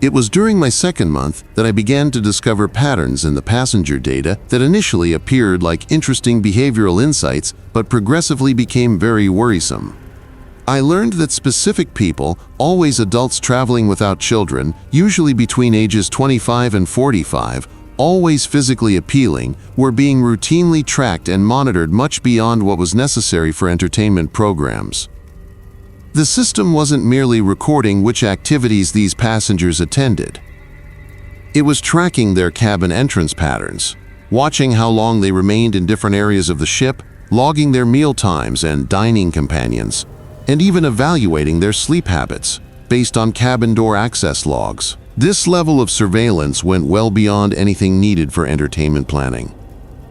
Speaker 1: It was during my second month that I began to discover patterns in the passenger data that initially appeared like interesting behavioral insights but progressively became very worrisome. I learned that specific people, always adults traveling without children, usually between ages 25 and 45, always physically appealing, were being routinely tracked and monitored much beyond what was necessary for entertainment programs. The system wasn't merely recording which activities these passengers attended. It was tracking their cabin entrance patterns, watching how long they remained in different areas of the ship, logging their meal times and dining companions, and even evaluating their sleep habits based on cabin door access logs. This level of surveillance went well beyond anything needed for entertainment planning.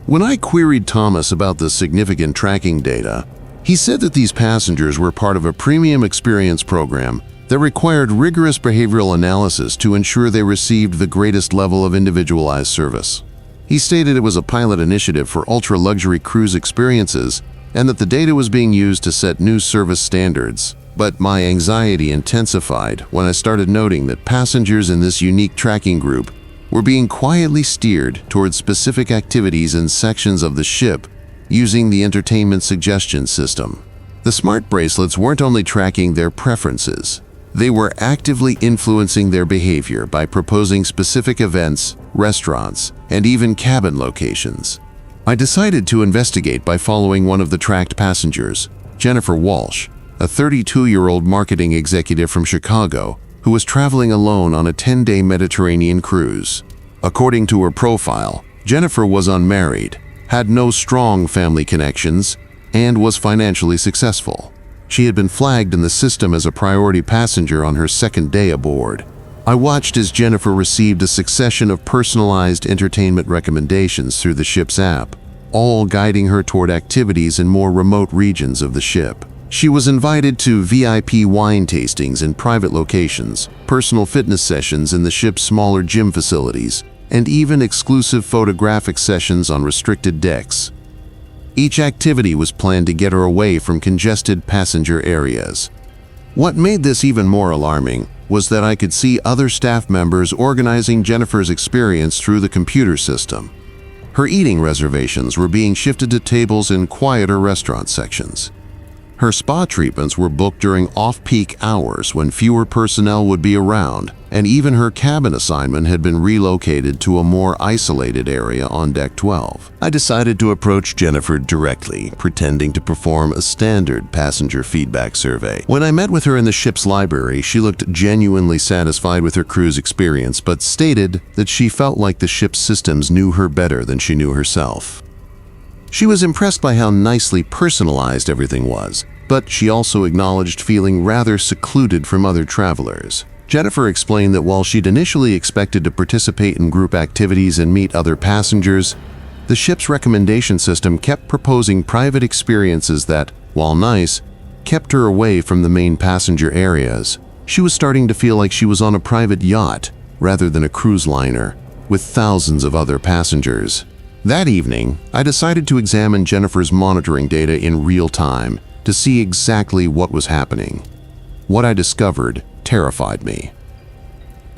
Speaker 1: When I queried Thomas about the significant tracking data, he said that these passengers were part of a premium experience program that required rigorous behavioral analysis to ensure they received the greatest level of individualized service. He stated it was a pilot initiative for ultra-luxury cruise experiences and that the data was being used to set new service standards. But my anxiety intensified when I started noting that passengers in this unique tracking group were being quietly steered towards specific activities and sections of the ship using the entertainment suggestion system. The smart bracelets weren't only tracking their preferences, they were actively influencing their behavior by proposing specific events, restaurants, and even cabin locations. I decided to investigate by following one of the tracked passengers, Jennifer Walsh, a 32-year-old marketing executive from Chicago who was traveling alone on a 10-day Mediterranean cruise. According to her profile, Jennifer was unmarried, had no strong family connections, and was financially successful. She had been flagged in the system as a priority passenger on her second day aboard. I watched as Jennifer received a succession of personalized entertainment recommendations through the ship's app, all guiding her toward activities in more remote regions of the ship. She was invited to VIP wine tastings in private locations, personal fitness sessions in the ship's smaller gym facilities, and even exclusive photographic sessions on restricted decks. Each activity was planned to get her away from congested passenger areas. What made this even more alarming was that I could see other staff members organizing Jennifer's experience through the computer system. Her eating reservations were being shifted to tables in quieter restaurant sections. Her spa treatments were booked during off-peak hours when fewer personnel would be around, and even her cabin assignment had been relocated to a more isolated area on Deck 12. I decided to approach Jennifer directly, pretending to perform a standard passenger feedback survey. When I met with her in the ship's library, she looked genuinely satisfied with her cruise experience, but stated that she felt like the ship's systems knew her better than she knew herself. She was impressed by how nicely personalized everything was, but she also acknowledged feeling rather secluded from other travelers. Jennifer explained that while she'd initially expected to participate in group activities and meet other passengers, the ship's recommendation system kept proposing private experiences that, while nice, kept her away from the main passenger areas. She was starting to feel like she was on a private yacht rather than a cruise liner, with thousands of other passengers. That evening, I decided to examine Jennifer's monitoring data in real time to see exactly what was happening. What I discovered terrified me.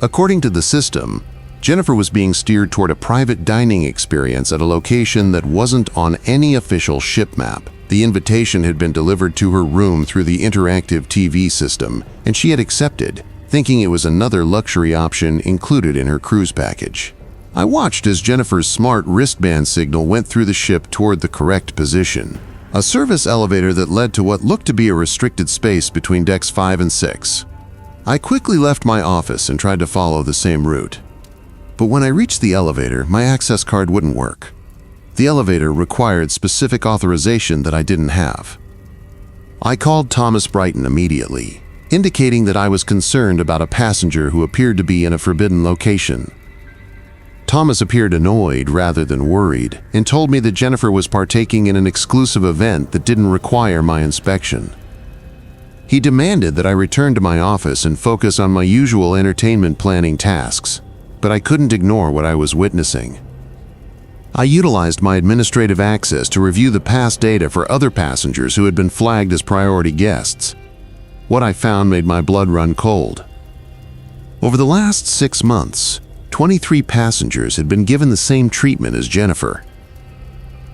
Speaker 1: According to the system, Jennifer was being steered toward a private dining experience at a location that wasn't on any official ship map. The invitation had been delivered to her room through the interactive TV system, and she had accepted, thinking it was another luxury option included in her cruise package. I watched as Jennifer's smart wristband signal went through the ship toward the correct position, a service elevator that led to what looked to be a restricted space between decks 5 and 6. I quickly left my office and tried to follow the same route. But when I reached the elevator, my access card wouldn't work. The elevator required specific authorization that I didn't have. I called Thomas Brighton immediately, indicating that I was concerned about a passenger who appeared to be in a forbidden location. Thomas appeared annoyed rather than worried and told me that Jennifer was partaking in an exclusive event that didn't require my inspection. He demanded that I return to my office and focus on my usual entertainment planning tasks, but I couldn't ignore what I was witnessing. I utilized my administrative access to review the past data for other passengers who had been flagged as priority guests. What I found made my blood run cold. Over the last 6 months, 23 passengers had been given the same treatment as Jennifer.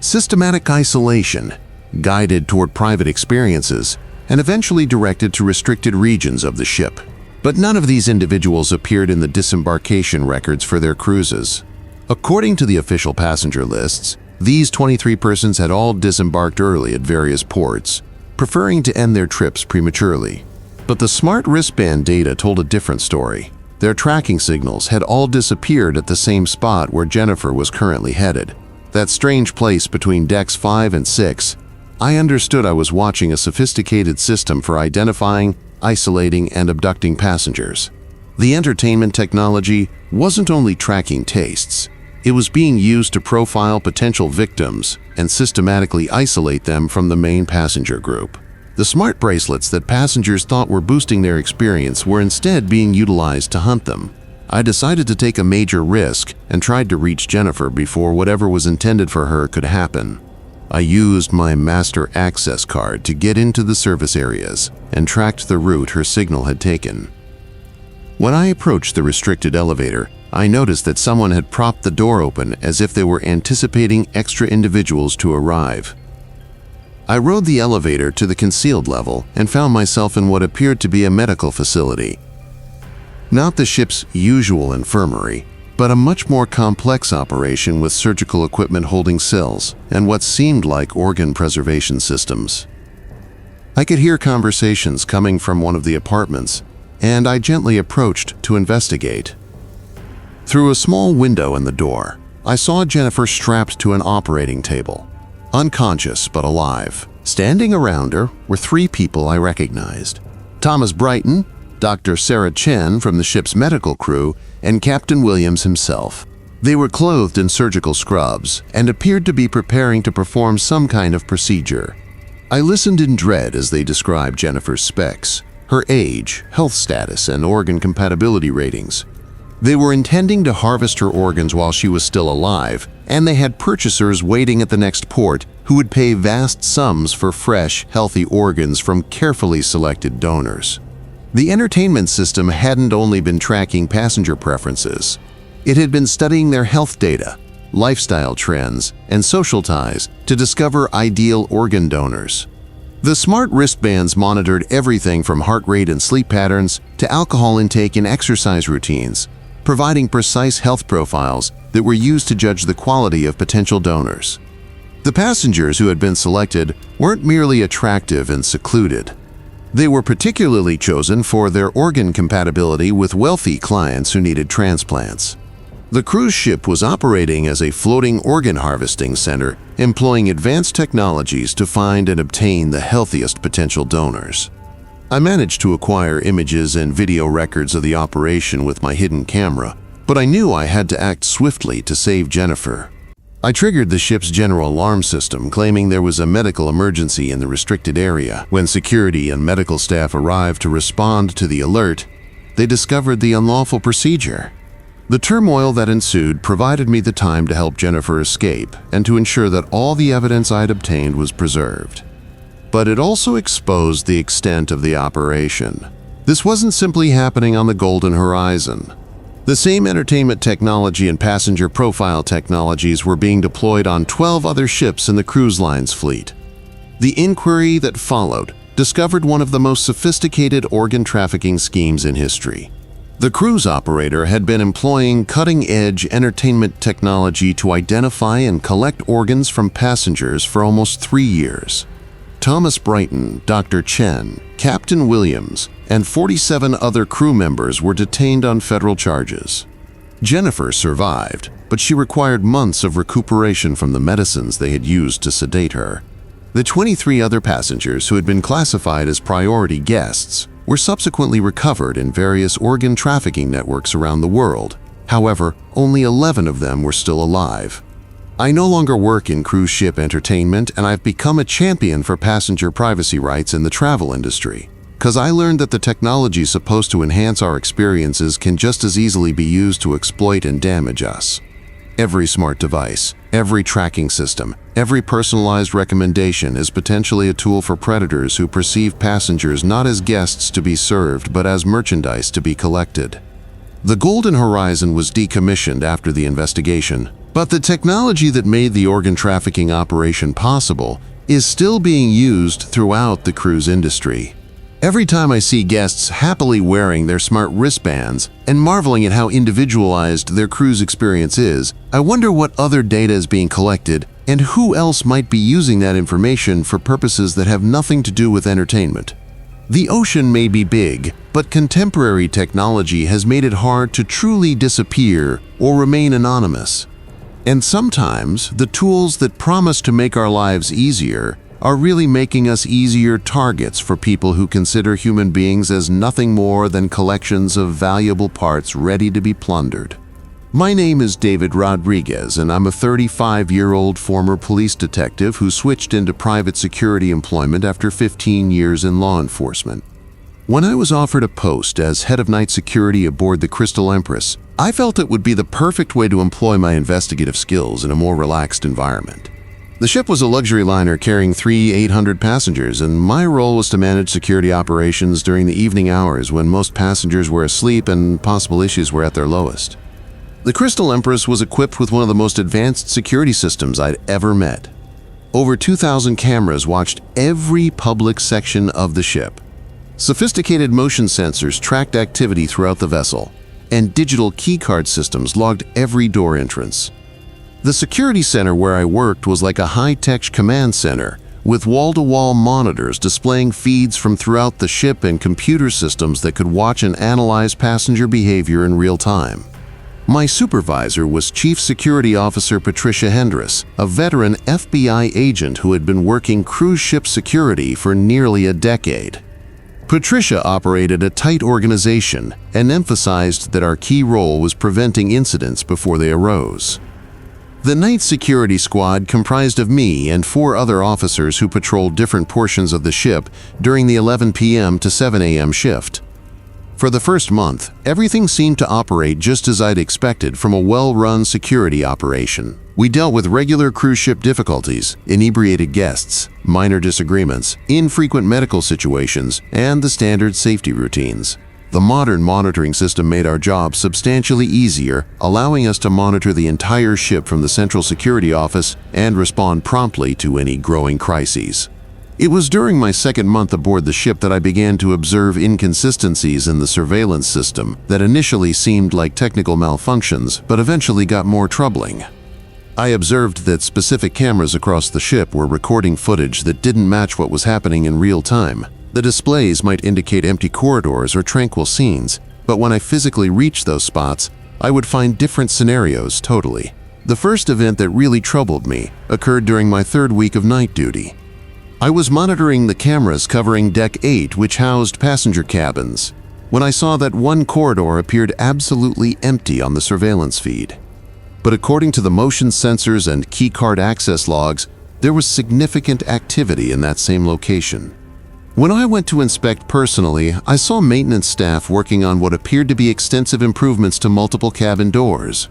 Speaker 1: Systematic isolation, guided toward private experiences, and eventually directed to restricted regions of the ship. But none of these individuals appeared in the disembarkation records for their cruises. According to the official passenger lists, these 23 persons had all disembarked early at various ports, preferring to end their trips prematurely. But the smart wristband data told a different story. Their tracking signals had all disappeared at the same spot where Jennifer was currently headed. That strange place between decks 5 and 6, I understood I was watching a sophisticated system for identifying, isolating, and abducting passengers. The entertainment technology wasn't only tracking tastes, it was being used to profile potential victims and systematically isolate them from the main passenger group. The smart bracelets that passengers thought were boosting their experience were instead being utilized to hunt them. I decided to take a major risk and tried to reach Jennifer before whatever was intended for her could happen. I used my master access card to get into the service areas and tracked the route her signal had taken. When I approached the restricted elevator, I noticed that someone had propped the door open as if they were anticipating extra individuals to arrive. I rode the elevator to the concealed level and found myself in what appeared to be a medical facility. Not the ship's usual infirmary, but a much more complex operation with surgical equipment holding cells and what seemed like organ preservation systems. I could hear conversations coming from one of the apartments, and I gently approached to investigate. Through a small window in the door, I saw Jennifer strapped to an operating table, unconscious but alive. Standing around her were three people I recognized: Thomas Brighton, Dr. Sarah Chen from the ship's medical crew, and Captain Williams himself. They were clothed in surgical scrubs and appeared to be preparing to perform some kind of procedure. I listened in dread as they described Jennifer's specs, her age, health status, and organ compatibility ratings. They were intending to harvest her organs while she was still alive, and they had purchasers waiting at the next port who would pay vast sums for fresh, healthy organs from carefully selected donors. The entertainment system hadn't only been tracking passenger preferences. It had been studying their health data, lifestyle trends, and social ties to discover ideal organ donors. The smart wristbands monitored everything from heart rate and sleep patterns to alcohol intake and exercise routines, providing precise health profiles that were used to judge the quality of potential donors. The passengers who had been selected weren't merely attractive and secluded. They were particularly chosen for their organ compatibility with wealthy clients who needed transplants. The cruise ship was operating as a floating organ harvesting center, employing advanced technologies to find and obtain the healthiest potential donors. I managed to acquire images and video records of the operation with my hidden camera, but I knew I had to act swiftly to save Jennifer. I triggered the ship's general alarm system, claiming there was a medical emergency in the restricted area. When security and medical staff arrived to respond to the alert, they discovered the unlawful procedure. The turmoil that ensued provided me the time to help Jennifer escape and to ensure that all the evidence I'd obtained was preserved. But it also exposed the extent of the operation. This wasn't simply happening on the Golden Horizon. The same entertainment technology and passenger profile technologies were being deployed on 12 other ships in the cruise line's fleet. The inquiry that followed discovered one of the most sophisticated organ trafficking schemes in history. The cruise operator had been employing cutting-edge entertainment technology to identify and collect organs from passengers for almost 3 years. Thomas Brighton, Dr. Chen, Captain Williams, and 47 other crew members were detained on federal charges. Jennifer survived, but she required months of recuperation from the medicines they had used to sedate her. The 23 other passengers who had been classified as priority guests were subsequently recovered in various organ trafficking networks around the world. However, only 11 of them were still alive. I no longer work in cruise ship entertainment, and I've become a champion for passenger privacy rights in the travel industry, because I learned that the technology supposed to enhance our experiences can just as easily be used to exploit and damage us. Every smart device, every tracking system, every personalized recommendation is potentially a tool for predators who perceive passengers not as guests to be served but as merchandise to be collected. The Golden Horizon was decommissioned after the investigation, but the technology that made the organ trafficking operation possible is still being used throughout the cruise industry. Every time I see guests happily wearing their smart wristbands and marveling at how individualized their cruise experience is, I wonder what other data is being collected and who else might be using that information for purposes that have nothing to do with entertainment. The ocean may be big, but contemporary technology has made it hard to truly disappear or remain anonymous. And sometimes, the tools that promise to make our lives easier are really making us easier targets for people who consider human beings as nothing more than collections of valuable parts ready to be plundered. My name is David Rodriguez, and I'm a 35-year-old former police detective who switched into private security employment after 15 years in law enforcement. When I was offered a post as head of night security aboard the Crystal Empress, I felt it would be the perfect way to employ my investigative skills in a more relaxed environment. The ship was a luxury liner carrying 800 passengers, and my role was to manage security operations during the evening hours when most passengers were asleep and possible issues were at their lowest. The Crystal Empress was equipped with one of the most advanced security systems I'd ever met. Over 2,000 cameras watched every public section of the ship. Sophisticated motion sensors tracked activity throughout the vessel, and digital keycard systems logged every door entrance. The security center where I worked was like a high-tech command center, with wall-to-wall monitors displaying feeds from throughout the ship and computer systems that could watch and analyze passenger behavior in real time. My supervisor was Chief Security Officer Patricia Hendress, a veteran FBI agent who had been working cruise ship security for nearly a decade. Patricia operated a tight organization and emphasized that our key role was preventing incidents before they arose. The night security squad comprised of me and 4 other officers who patrolled different portions of the ship during the 11 p.m. to 7 a.m. shift. For the first month, everything seemed to operate just as I'd expected from a well-run security operation. We dealt with regular cruise ship difficulties, inebriated guests, minor disagreements, infrequent medical situations, and the standard safety routines. The modern monitoring system made our job substantially easier, allowing us to monitor the entire ship from the central security office and respond promptly to any growing crises. It was during my second month aboard the ship that I began to observe inconsistencies in the surveillance system that initially seemed like technical malfunctions, but eventually got more troubling. I observed that specific cameras across the ship were recording footage that didn't match what was happening in real time. The displays might indicate empty corridors or tranquil scenes, but when I physically reached those spots, I would find different scenarios totally. The first event that really troubled me occurred during my 3rd week of night duty. I was monitoring the cameras covering Deck 8, which housed passenger cabins, when I saw that one corridor appeared absolutely empty on the surveillance feed. But according to the motion sensors and keycard access logs, there was significant activity in that same location. When I went to inspect personally, I saw maintenance staff working on what appeared to be extensive improvements to multiple cabin doors.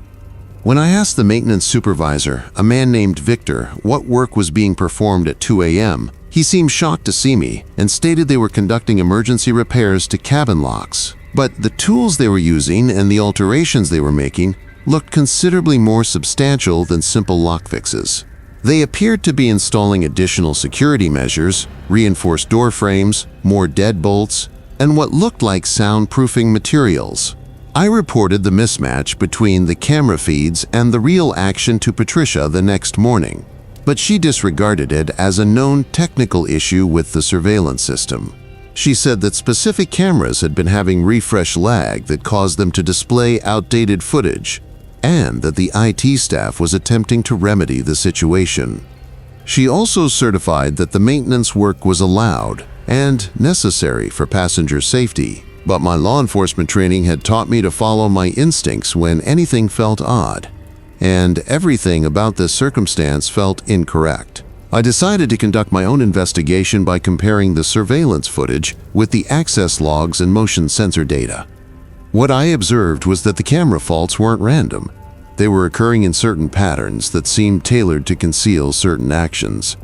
Speaker 1: When I asked the maintenance supervisor, a man named Victor, what work was being performed at 2 a.m., he seemed shocked to see me and stated they were conducting emergency repairs to cabin locks. But the tools they were using and the alterations they were making looked considerably more substantial than simple lock fixes. They appeared to be installing additional security measures, reinforced door frames, more deadbolts, and what looked like soundproofing materials. I reported the mismatch between the camera feeds and the real action to Patricia the next morning, but she disregarded it as a known technical issue with the surveillance system. She said that specific cameras had been having refresh lag that caused them to display outdated footage, and that the IT staff was attempting to remedy the situation. She also certified that the maintenance work was allowed and necessary for passenger safety, but my law enforcement training had taught me to follow my instincts when anything felt odd, and everything about this circumstance felt incorrect. I decided to conduct my own investigation by comparing the surveillance footage with the access logs and motion sensor data. What I observed was that the camera faults weren't random. They were occurring in certain patterns that seemed tailored to conceal certain actions.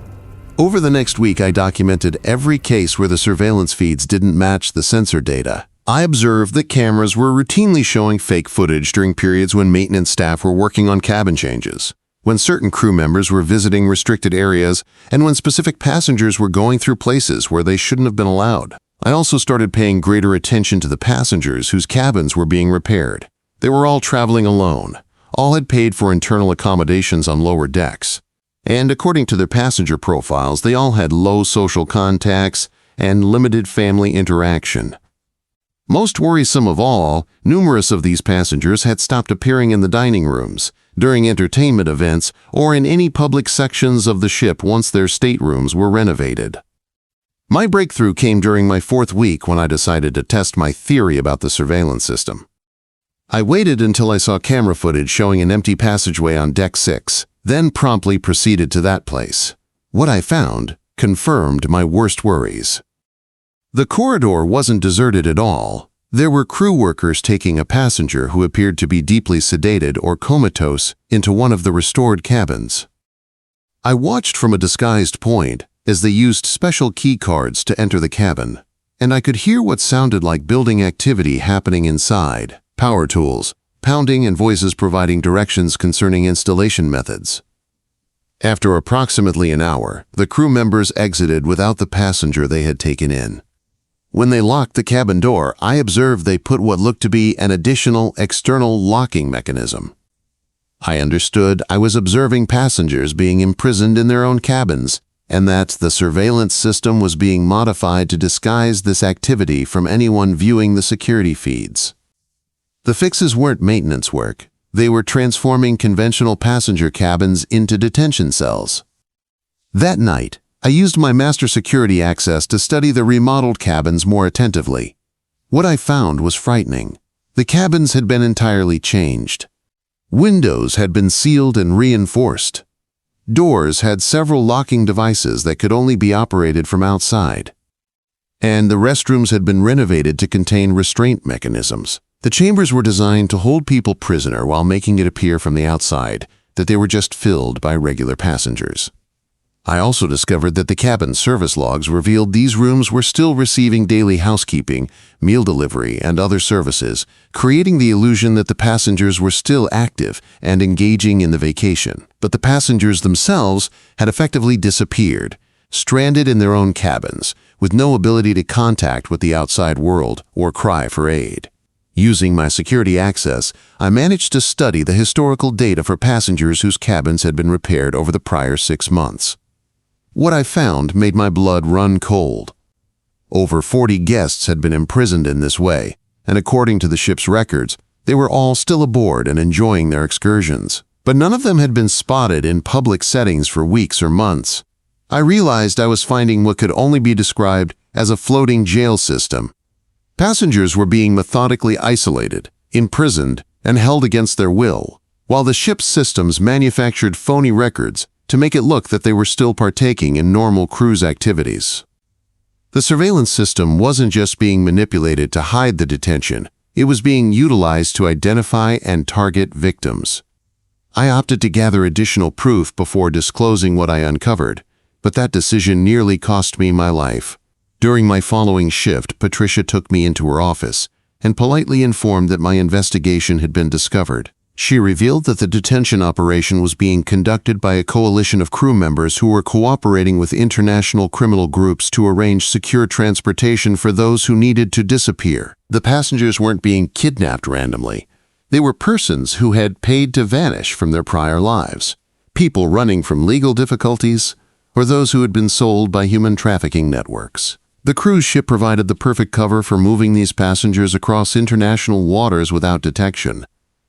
Speaker 1: Over the next week, I documented every case where the surveillance feeds didn't match the sensor data. I observed that cameras were routinely showing fake footage during periods when maintenance staff were working on cabin changes, when certain crew members were visiting restricted areas, and when specific passengers were going through places where they shouldn't have been allowed. I also started paying greater attention to the passengers whose cabins were being repaired. They were all traveling alone. All had paid for internal accommodations on lower decks. And according to their passenger profiles, they all had low social contacts and limited family interaction. Most worrisome of all, numerous of these passengers had stopped appearing in the dining rooms, during entertainment events, or in any public sections of the ship once their staterooms were renovated. My breakthrough came during my 4th week when I decided to test my theory about the surveillance system. I waited until I saw camera footage showing an empty passageway on Deck 6, then promptly proceeded to that place. What I found confirmed my worst worries. The corridor wasn't deserted at all. There were crew workers taking a passenger who appeared to be deeply sedated or comatose into one of the restored cabins. I watched from a disguised point as they used special key cards to enter the cabin, and I could hear what sounded like building activity happening inside, power tools, pounding, and voices providing directions concerning installation methods. After approximately an hour, the crew members exited without the passenger they had taken in. When they locked the cabin door, I observed they put what looked to be an additional external locking mechanism. I understood I was observing passengers being imprisoned in their own cabins, and that the surveillance system was being modified to disguise this activity from anyone viewing the security feeds. The fixes weren't maintenance work. They were transforming conventional passenger cabins into detention cells. That night, I used my master security access to study the remodeled cabins more attentively. What I found was frightening. The cabins had been entirely changed. Windows had been sealed and reinforced. Doors had several locking devices that could only be operated from outside. And the restrooms had been renovated to contain restraint mechanisms. The chambers were designed to hold people prisoner while making it appear from the outside that they were just filled by regular passengers. I also discovered that the cabin service logs revealed these rooms were still receiving daily housekeeping, meal delivery, and other services, creating the illusion that the passengers were still active and engaging in the vacation. But the passengers themselves had effectively disappeared, stranded in their own cabins, with no ability to contact with the outside world or cry for aid. Using my security access, I managed to study the historical data for passengers whose cabins had been repaired over the prior 6 months. What I found made my blood run cold. Over 40 guests had been imprisoned in this way, and according to the ship's records, they were all still aboard and enjoying their excursions. But none of them had been spotted in public settings for weeks or months. I realized I was finding what could only be described as a floating jail system. Passengers were being methodically isolated, imprisoned, and held against their will, while the ship's systems manufactured phony records to make it look that they were still partaking in normal cruise activities. The surveillance system wasn't just being manipulated to hide the detention, it was being utilized to identify and target victims. I opted to gather additional proof before disclosing what I uncovered, but that decision nearly cost me my life. During my following shift, Patricia took me into her office and politely informed that my investigation had been discovered. She revealed that the detention operation was being conducted by a coalition of crew members who were cooperating with international criminal groups to arrange secure transportation for those who needed to disappear. The passengers weren't being kidnapped randomly. They were persons who had paid to vanish from their prior lives, people running from legal difficulties, or those who had been sold by human trafficking networks. The cruise ship provided the perfect cover for moving these passengers across international waters without detection,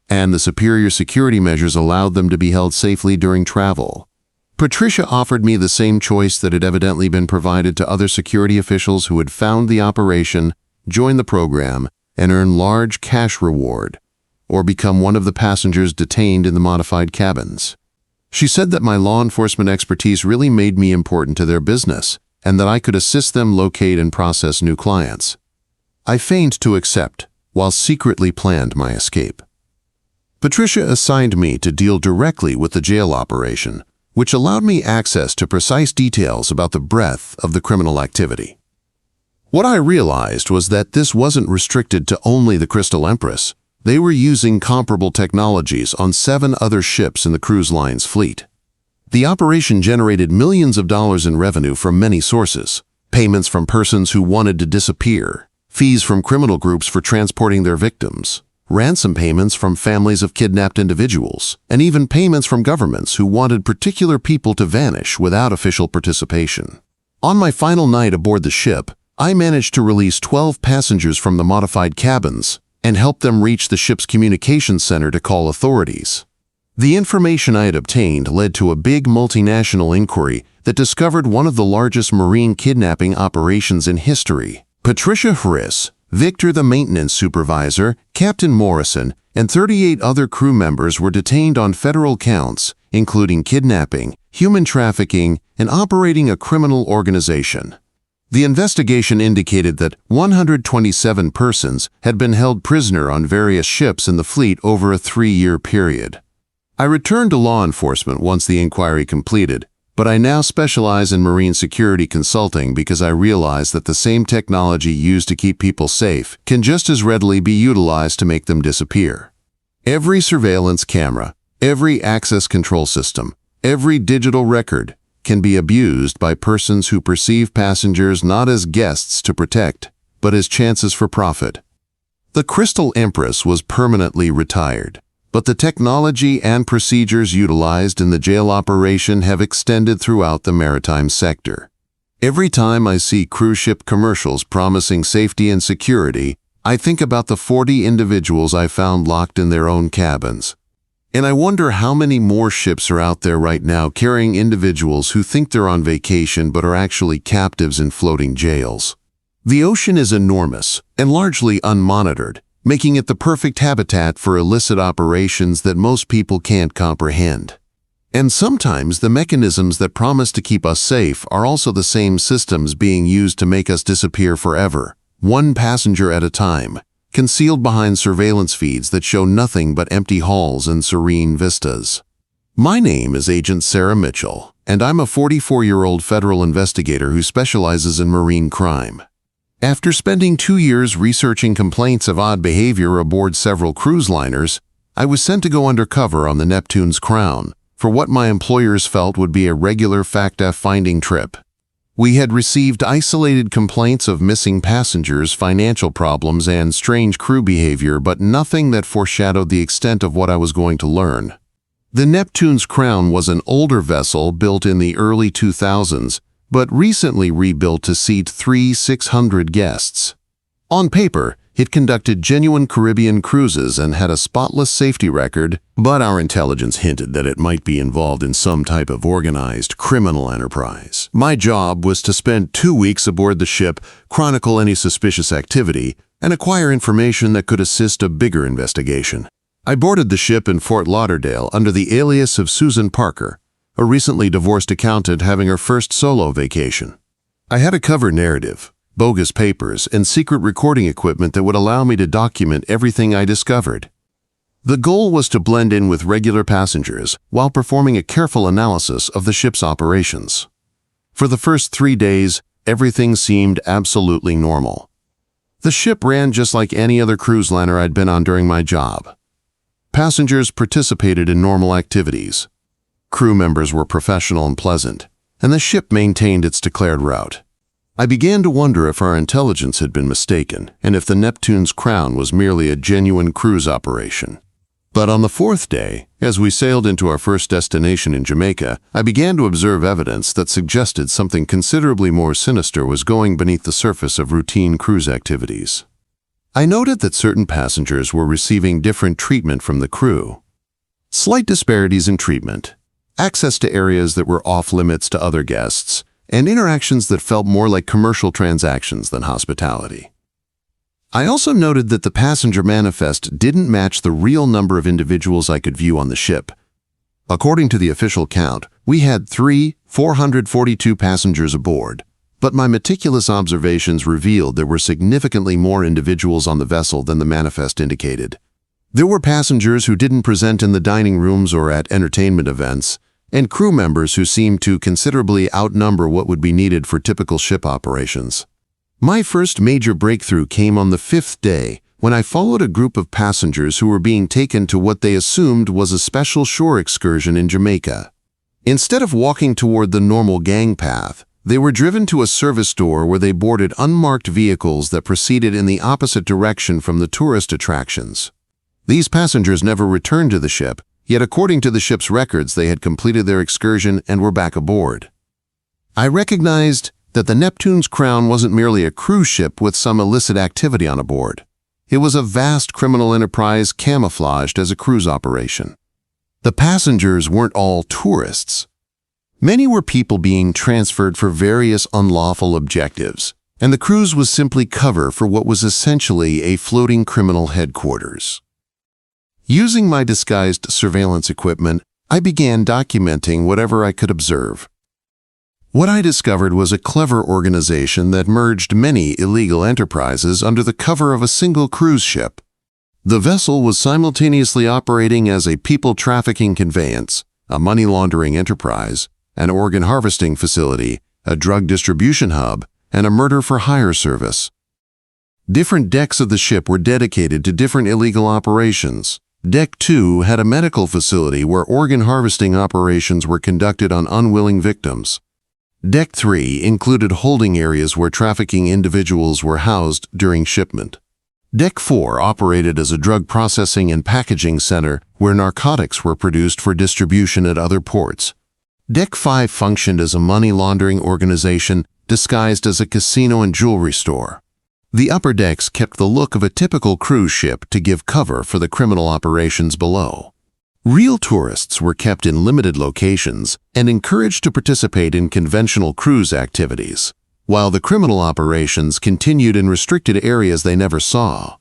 Speaker 1: and the superior security measures allowed them to be held safely during travel. Patricia offered me the same choice that had evidently been provided to other security officials who had found the operation, join the program, and earn large cash reward, or become one of the passengers detained in the modified cabins. She said that my law enforcement expertise really made me important to their business, and that I could assist them locate and process new clients. I feigned to accept, while secretly planned my escape. Patricia assigned me to deal directly with the jail operation, which allowed me access to precise details about the breadth of the criminal activity. What I realized was that this wasn't restricted to only the Crystal Empress. They were using comparable technologies on 7 other ships in the cruise line's fleet. The operation generated millions of dollars in revenue from many sources: payments from persons who wanted to disappear, fees from criminal groups for transporting their victims, ransom payments from families of kidnapped individuals, and even payments from governments who wanted particular people to vanish without official participation. On my final night aboard the ship, I managed to release 12 passengers from the modified cabins and help them reach the ship's communications center to call authorities. The information I had obtained led to a big multinational inquiry that discovered one of the largest marine kidnapping operations in history. Patricia Harris, Victor the maintenance supervisor, Captain Morrison, and 38 other crew members were detained on federal counts, including kidnapping, human trafficking, and operating a criminal organization. The investigation indicated that 127 persons had been held prisoner on various ships in the fleet over a 3-year period. I returned to law enforcement once the inquiry completed, but I now specialize in marine security consulting because I realize that the same technology used to keep people safe can just as readily be utilized to make them disappear. Every surveillance camera, every access control system, every digital record can be abused by persons who perceive passengers not as guests to protect, but as chances for profit. The Crystal Empress was permanently retired, but the technology and procedures utilized in the jail operation have extended throughout the maritime sector. Every time I see cruise ship commercials promising safety and security, I think about the 40 individuals I found locked in their own cabins. And I wonder how many more ships are out there right now carrying individuals who think they're on vacation but are actually captives in floating jails. The ocean is enormous and largely unmonitored, making it the perfect habitat for illicit operations that most people can't comprehend. And sometimes the mechanisms that promise to keep us safe are also the same systems being used to make us disappear forever, one passenger at a time, concealed behind surveillance feeds that show nothing but empty halls and serene vistas. My name is Agent Sarah Mitchell, and I'm a 44-year-old federal investigator who specializes in marine crime. After spending 2 years researching complaints of odd behavior aboard several cruise liners, I was sent to go undercover on the Neptune's Crown for what my employers felt would be a regular fact-finding trip. We had received isolated complaints of missing passengers, financial problems, and strange crew behavior, but nothing that foreshadowed the extent of what I was going to learn. The Neptune's Crown was an older vessel built in the early 2000s, but recently rebuilt to seat 600 guests. On paper, it conducted genuine Caribbean cruises and had a spotless safety record, but our intelligence hinted that it might be involved in some type of organized criminal enterprise. My job was to spend 2 weeks aboard the ship, chronicle any suspicious activity, and acquire information that could assist a bigger investigation. I boarded the ship in Fort Lauderdale under the alias of Susan Parker, a recently divorced accountant having her first solo vacation. I had a cover narrative, bogus papers, and secret recording equipment that would allow me to document everything I discovered. The goal was to blend in with regular passengers while performing a careful analysis of the ship's operations. For the first 3 days, everything seemed absolutely normal. The ship ran just like any other cruise liner I'd been on during my job. Passengers participated in normal activities. Crew members were professional and pleasant, and the ship maintained its declared route. I began to wonder if our intelligence had been mistaken and if the Neptune's Crown was merely a genuine cruise operation. But on the 4th day, as we sailed into our first destination in Jamaica, I began to observe evidence that suggested something considerably more sinister was going beneath the surface of routine cruise activities. I noted that certain passengers were receiving different treatment from the crew. Slight disparities in treatment, access to areas that were off-limits to other guests, and interactions that felt more like commercial transactions than hospitality. I also noted that the passenger manifest didn't match the real number of individuals I could view on the ship. According to the official count, we had 442 passengers aboard, but my meticulous observations revealed there were significantly more individuals on the vessel than the manifest indicated. There were passengers who didn't present in the dining rooms or at entertainment events, and crew members who seemed to considerably outnumber what would be needed for typical ship operations. My first major breakthrough came on the 5th day, when I followed a group of passengers who were being taken to what they assumed was a special shore excursion in Jamaica. Instead of walking toward the normal gang path, they were driven to a service door where they boarded unmarked vehicles that proceeded in the opposite direction from the tourist attractions. These passengers never returned to the ship, yet according to the ship's records they had completed their excursion and were back aboard. I recognized that the Neptune's Crown wasn't merely a cruise ship with some illicit activity on aboard. It was a vast criminal enterprise camouflaged as a cruise operation. The passengers weren't all tourists. Many were people being transferred for various unlawful objectives, and the cruise was simply cover for what was essentially a floating criminal headquarters. Using my disguised surveillance equipment, I began documenting whatever I could observe. What I discovered was a clever organization that merged many illegal enterprises under the cover of a single cruise ship. The vessel was simultaneously operating as a people trafficking conveyance, a money laundering enterprise, an organ harvesting facility, a drug distribution hub, and a murder-for-hire service. Different decks of the ship were dedicated to different illegal operations. Deck 2 had a medical facility where organ harvesting operations were conducted on unwilling victims. Deck 3 included holding areas where trafficking individuals were housed during shipment. Deck 4 operated as a drug processing and packaging center where narcotics were produced for distribution at other ports. Deck 5 functioned as a money laundering organization disguised as a casino and jewelry store. The upper decks kept the look of a typical cruise ship to give cover for the criminal operations below. Real tourists were kept in limited locations and encouraged to participate in conventional cruise activities, while the criminal operations continued in restricted areas they never saw.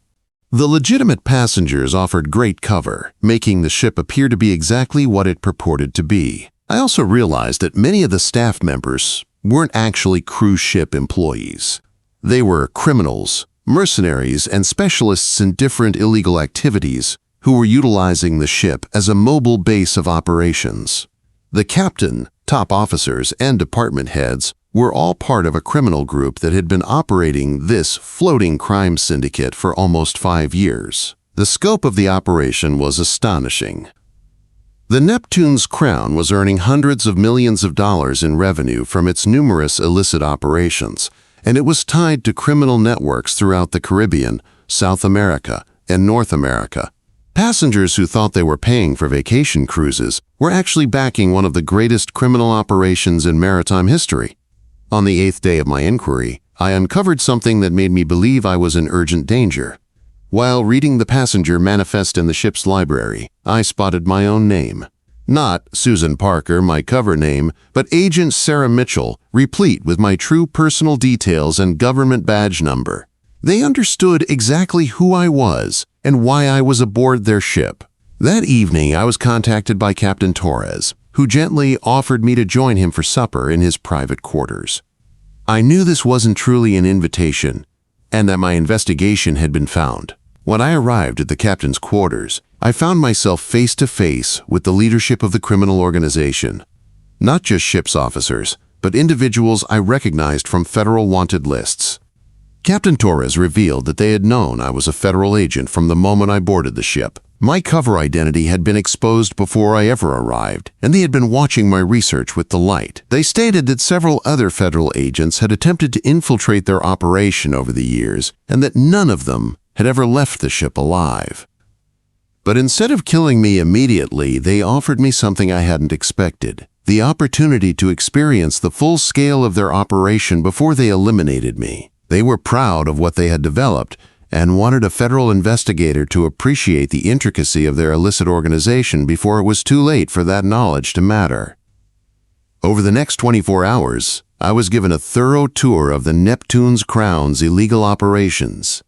Speaker 1: The legitimate passengers offered great cover, making the ship appear to be exactly what it purported to be. I also realized that many of the staff members weren't actually cruise ship employees. They were criminals, mercenaries, and specialists in different illegal activities who were utilizing the ship as a mobile base of operations. The captain, top officers, and department heads were all part of a criminal group that had been operating this floating crime syndicate for almost 5 years. The scope of the operation was astonishing. The Neptune's Crown was earning hundreds of millions of dollars in revenue from its numerous illicit operations, and it was tied to criminal networks throughout the Caribbean, South America, and North America. Passengers who thought they were paying for vacation cruises were actually backing one of the greatest criminal operations in maritime history. On the 8th day of my inquiry, I uncovered something that made me believe I was in urgent danger. While reading the passenger manifest in the ship's library, I spotted my own name. Not Susan Parker, my cover name, but Agent Sarah Mitchell, replete with my true personal details and government badge number. They understood exactly who I was and why I was aboard their ship. That evening, I was contacted by Captain Torres, who gently offered me to join him for supper in his private quarters. I knew this wasn't truly an invitation, and that my investigation had been found. When I arrived at the captain's quarters, I found myself face to face with the leadership of the criminal organization. Not just ship's officers, but individuals I recognized from federal wanted lists. Captain Torres revealed that they had known I was a federal agent from the moment I boarded the ship. My cover identity had been exposed before I ever arrived, and they had been watching my research with delight. They stated that several other federal agents had attempted to infiltrate their operation over the years, and that none of them had ever left the ship alive. But instead of killing me immediately, they offered me something I hadn't expected: the opportunity to experience the full scale of their operation before they eliminated me. They were proud of what they had developed and wanted a federal investigator to appreciate the intricacy of their illicit organization before it was too late for that knowledge to matter. Over the next 24 hours, I was given a thorough tour of the Neptune's Crown's illegal operations.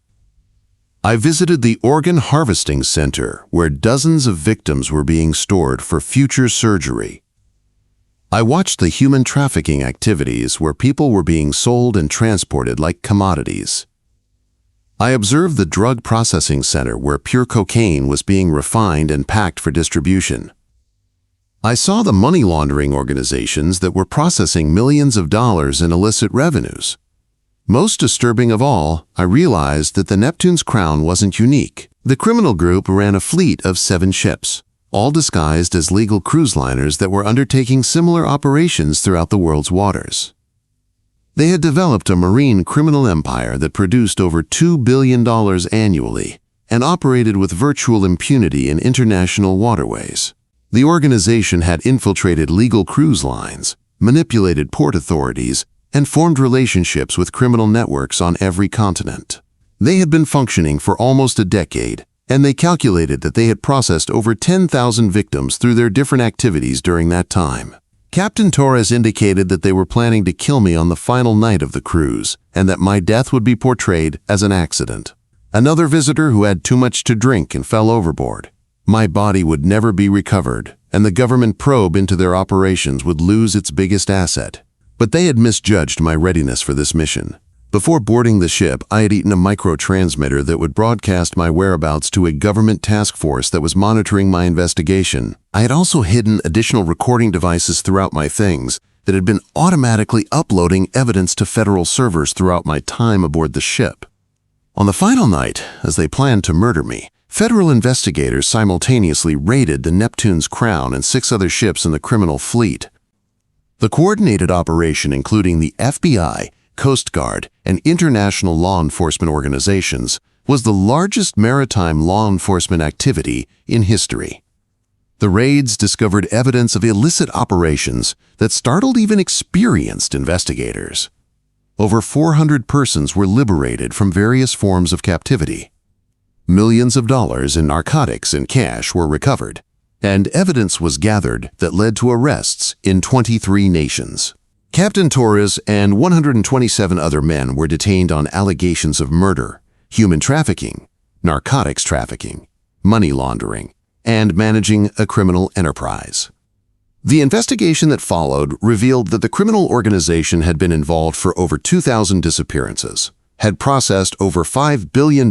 Speaker 1: I visited the organ harvesting center, where dozens of victims were being stored for future surgery. I watched the human trafficking activities where people were being sold and transported like commodities. I observed the drug processing center where pure cocaine was being refined and packed for distribution. I saw the money laundering organizations that were processing millions of dollars in illicit revenues. Most disturbing of all, I realized that the Neptune's Crown wasn't unique. The criminal group ran a fleet of 7 ships, all disguised as legal cruise liners that were undertaking similar operations throughout the world's waters. They had developed a marine criminal empire that produced over $2 billion annually and operated with virtual impunity in international waterways. The organization had infiltrated legal cruise lines, manipulated port authorities, and formed relationships with criminal networks on every continent. They had been functioning for almost a decade, and they calculated that they had processed over 10,000 victims through their different activities during that time. Captain Torres indicated that they were planning to kill me on the final night of the cruise, and that my death would be portrayed as an accident. Another visitor who had too much to drink and fell overboard. My body would never be recovered, and the government probe into their operations would lose its biggest asset. But they had misjudged my readiness for this mission. Before boarding the ship, I had eaten a microtransmitter that would broadcast my whereabouts to a government task force that was monitoring my investigation. I had also hidden additional recording devices throughout my things that had been automatically uploading evidence to federal servers throughout my time aboard the ship. On the final night, as they planned to murder me, federal investigators simultaneously raided the Neptune's Crown and 6 other ships in the criminal fleet. The coordinated operation, including the FBI, Coast Guard, and international law enforcement organizations, was the largest maritime law enforcement activity in history. The raids discovered evidence of illicit operations that startled even experienced investigators. Over 400 persons were liberated from various forms of captivity. Millions of dollars in narcotics and cash were recovered, and evidence was gathered that led to arrests in 23 nations. Captain Torres and 127 other men were detained on allegations of murder, human trafficking, narcotics trafficking, money laundering, and managing a criminal enterprise. The investigation that followed revealed that the criminal organization had been involved for over 2,000 disappearances, had processed over $5 billion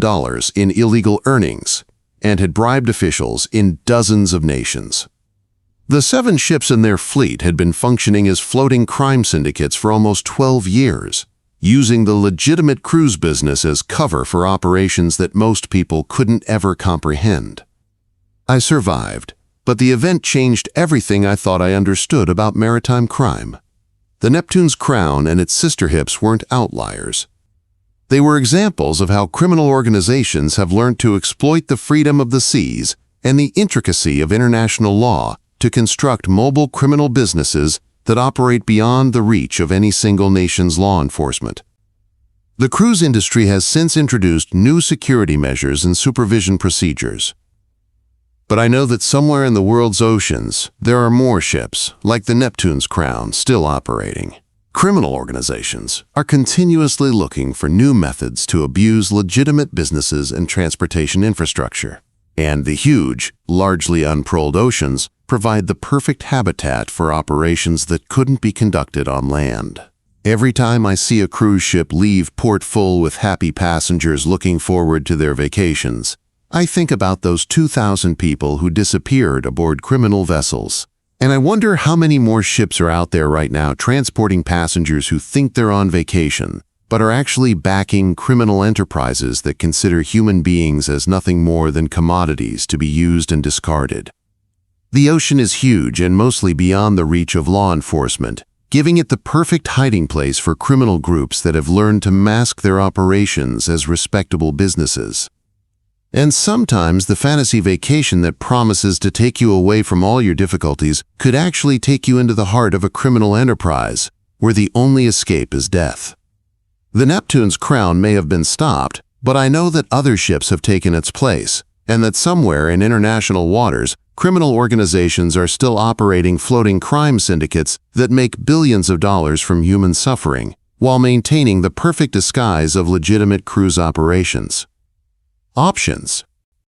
Speaker 1: in illegal earnings, and had bribed officials in dozens of nations. The 7 ships in their fleet had been functioning as floating crime syndicates for almost 12 years, using the legitimate cruise business as cover for operations that most people couldn't ever comprehend. I survived, but the event changed everything I thought I understood about maritime crime. The Neptune's crown and its sister ships weren't outliers. They were examples of how criminal organizations have learned to exploit the freedom of the seas and the intricacy of international law to construct mobile criminal businesses that operate beyond the reach of any single nation's law enforcement. The cruise industry has since introduced new security measures and supervision procedures. But I know that somewhere in the world's oceans, there are more ships, like the Neptune's crown, still operating. Criminal organizations are continuously looking for new methods to abuse legitimate businesses and transportation infrastructure. And the huge, largely unpatrolled oceans provide the perfect habitat for operations that couldn't be conducted on land. Every time I see a cruise ship leave port full with happy passengers looking forward to their vacations, I think about those 2,000 people who disappeared aboard criminal vessels. And I wonder how many more ships are out there right now transporting passengers who think they're on vacation, but are actually backing criminal enterprises that consider human beings as nothing more than commodities to be used and discarded. The ocean is huge and mostly beyond the reach of law enforcement, giving it the perfect hiding place for criminal groups that have learned to mask their operations as respectable businesses. And sometimes the fantasy vacation that promises to take you away from all your difficulties could actually take you into the heart of a criminal enterprise, where the only escape is death. The Neptune's crown may have been stopped, but I know that other ships have taken its place, and that somewhere in international waters, criminal organizations are still operating floating crime syndicates that make billions of dollars from human suffering, while maintaining the perfect disguise of legitimate cruise operations. Options.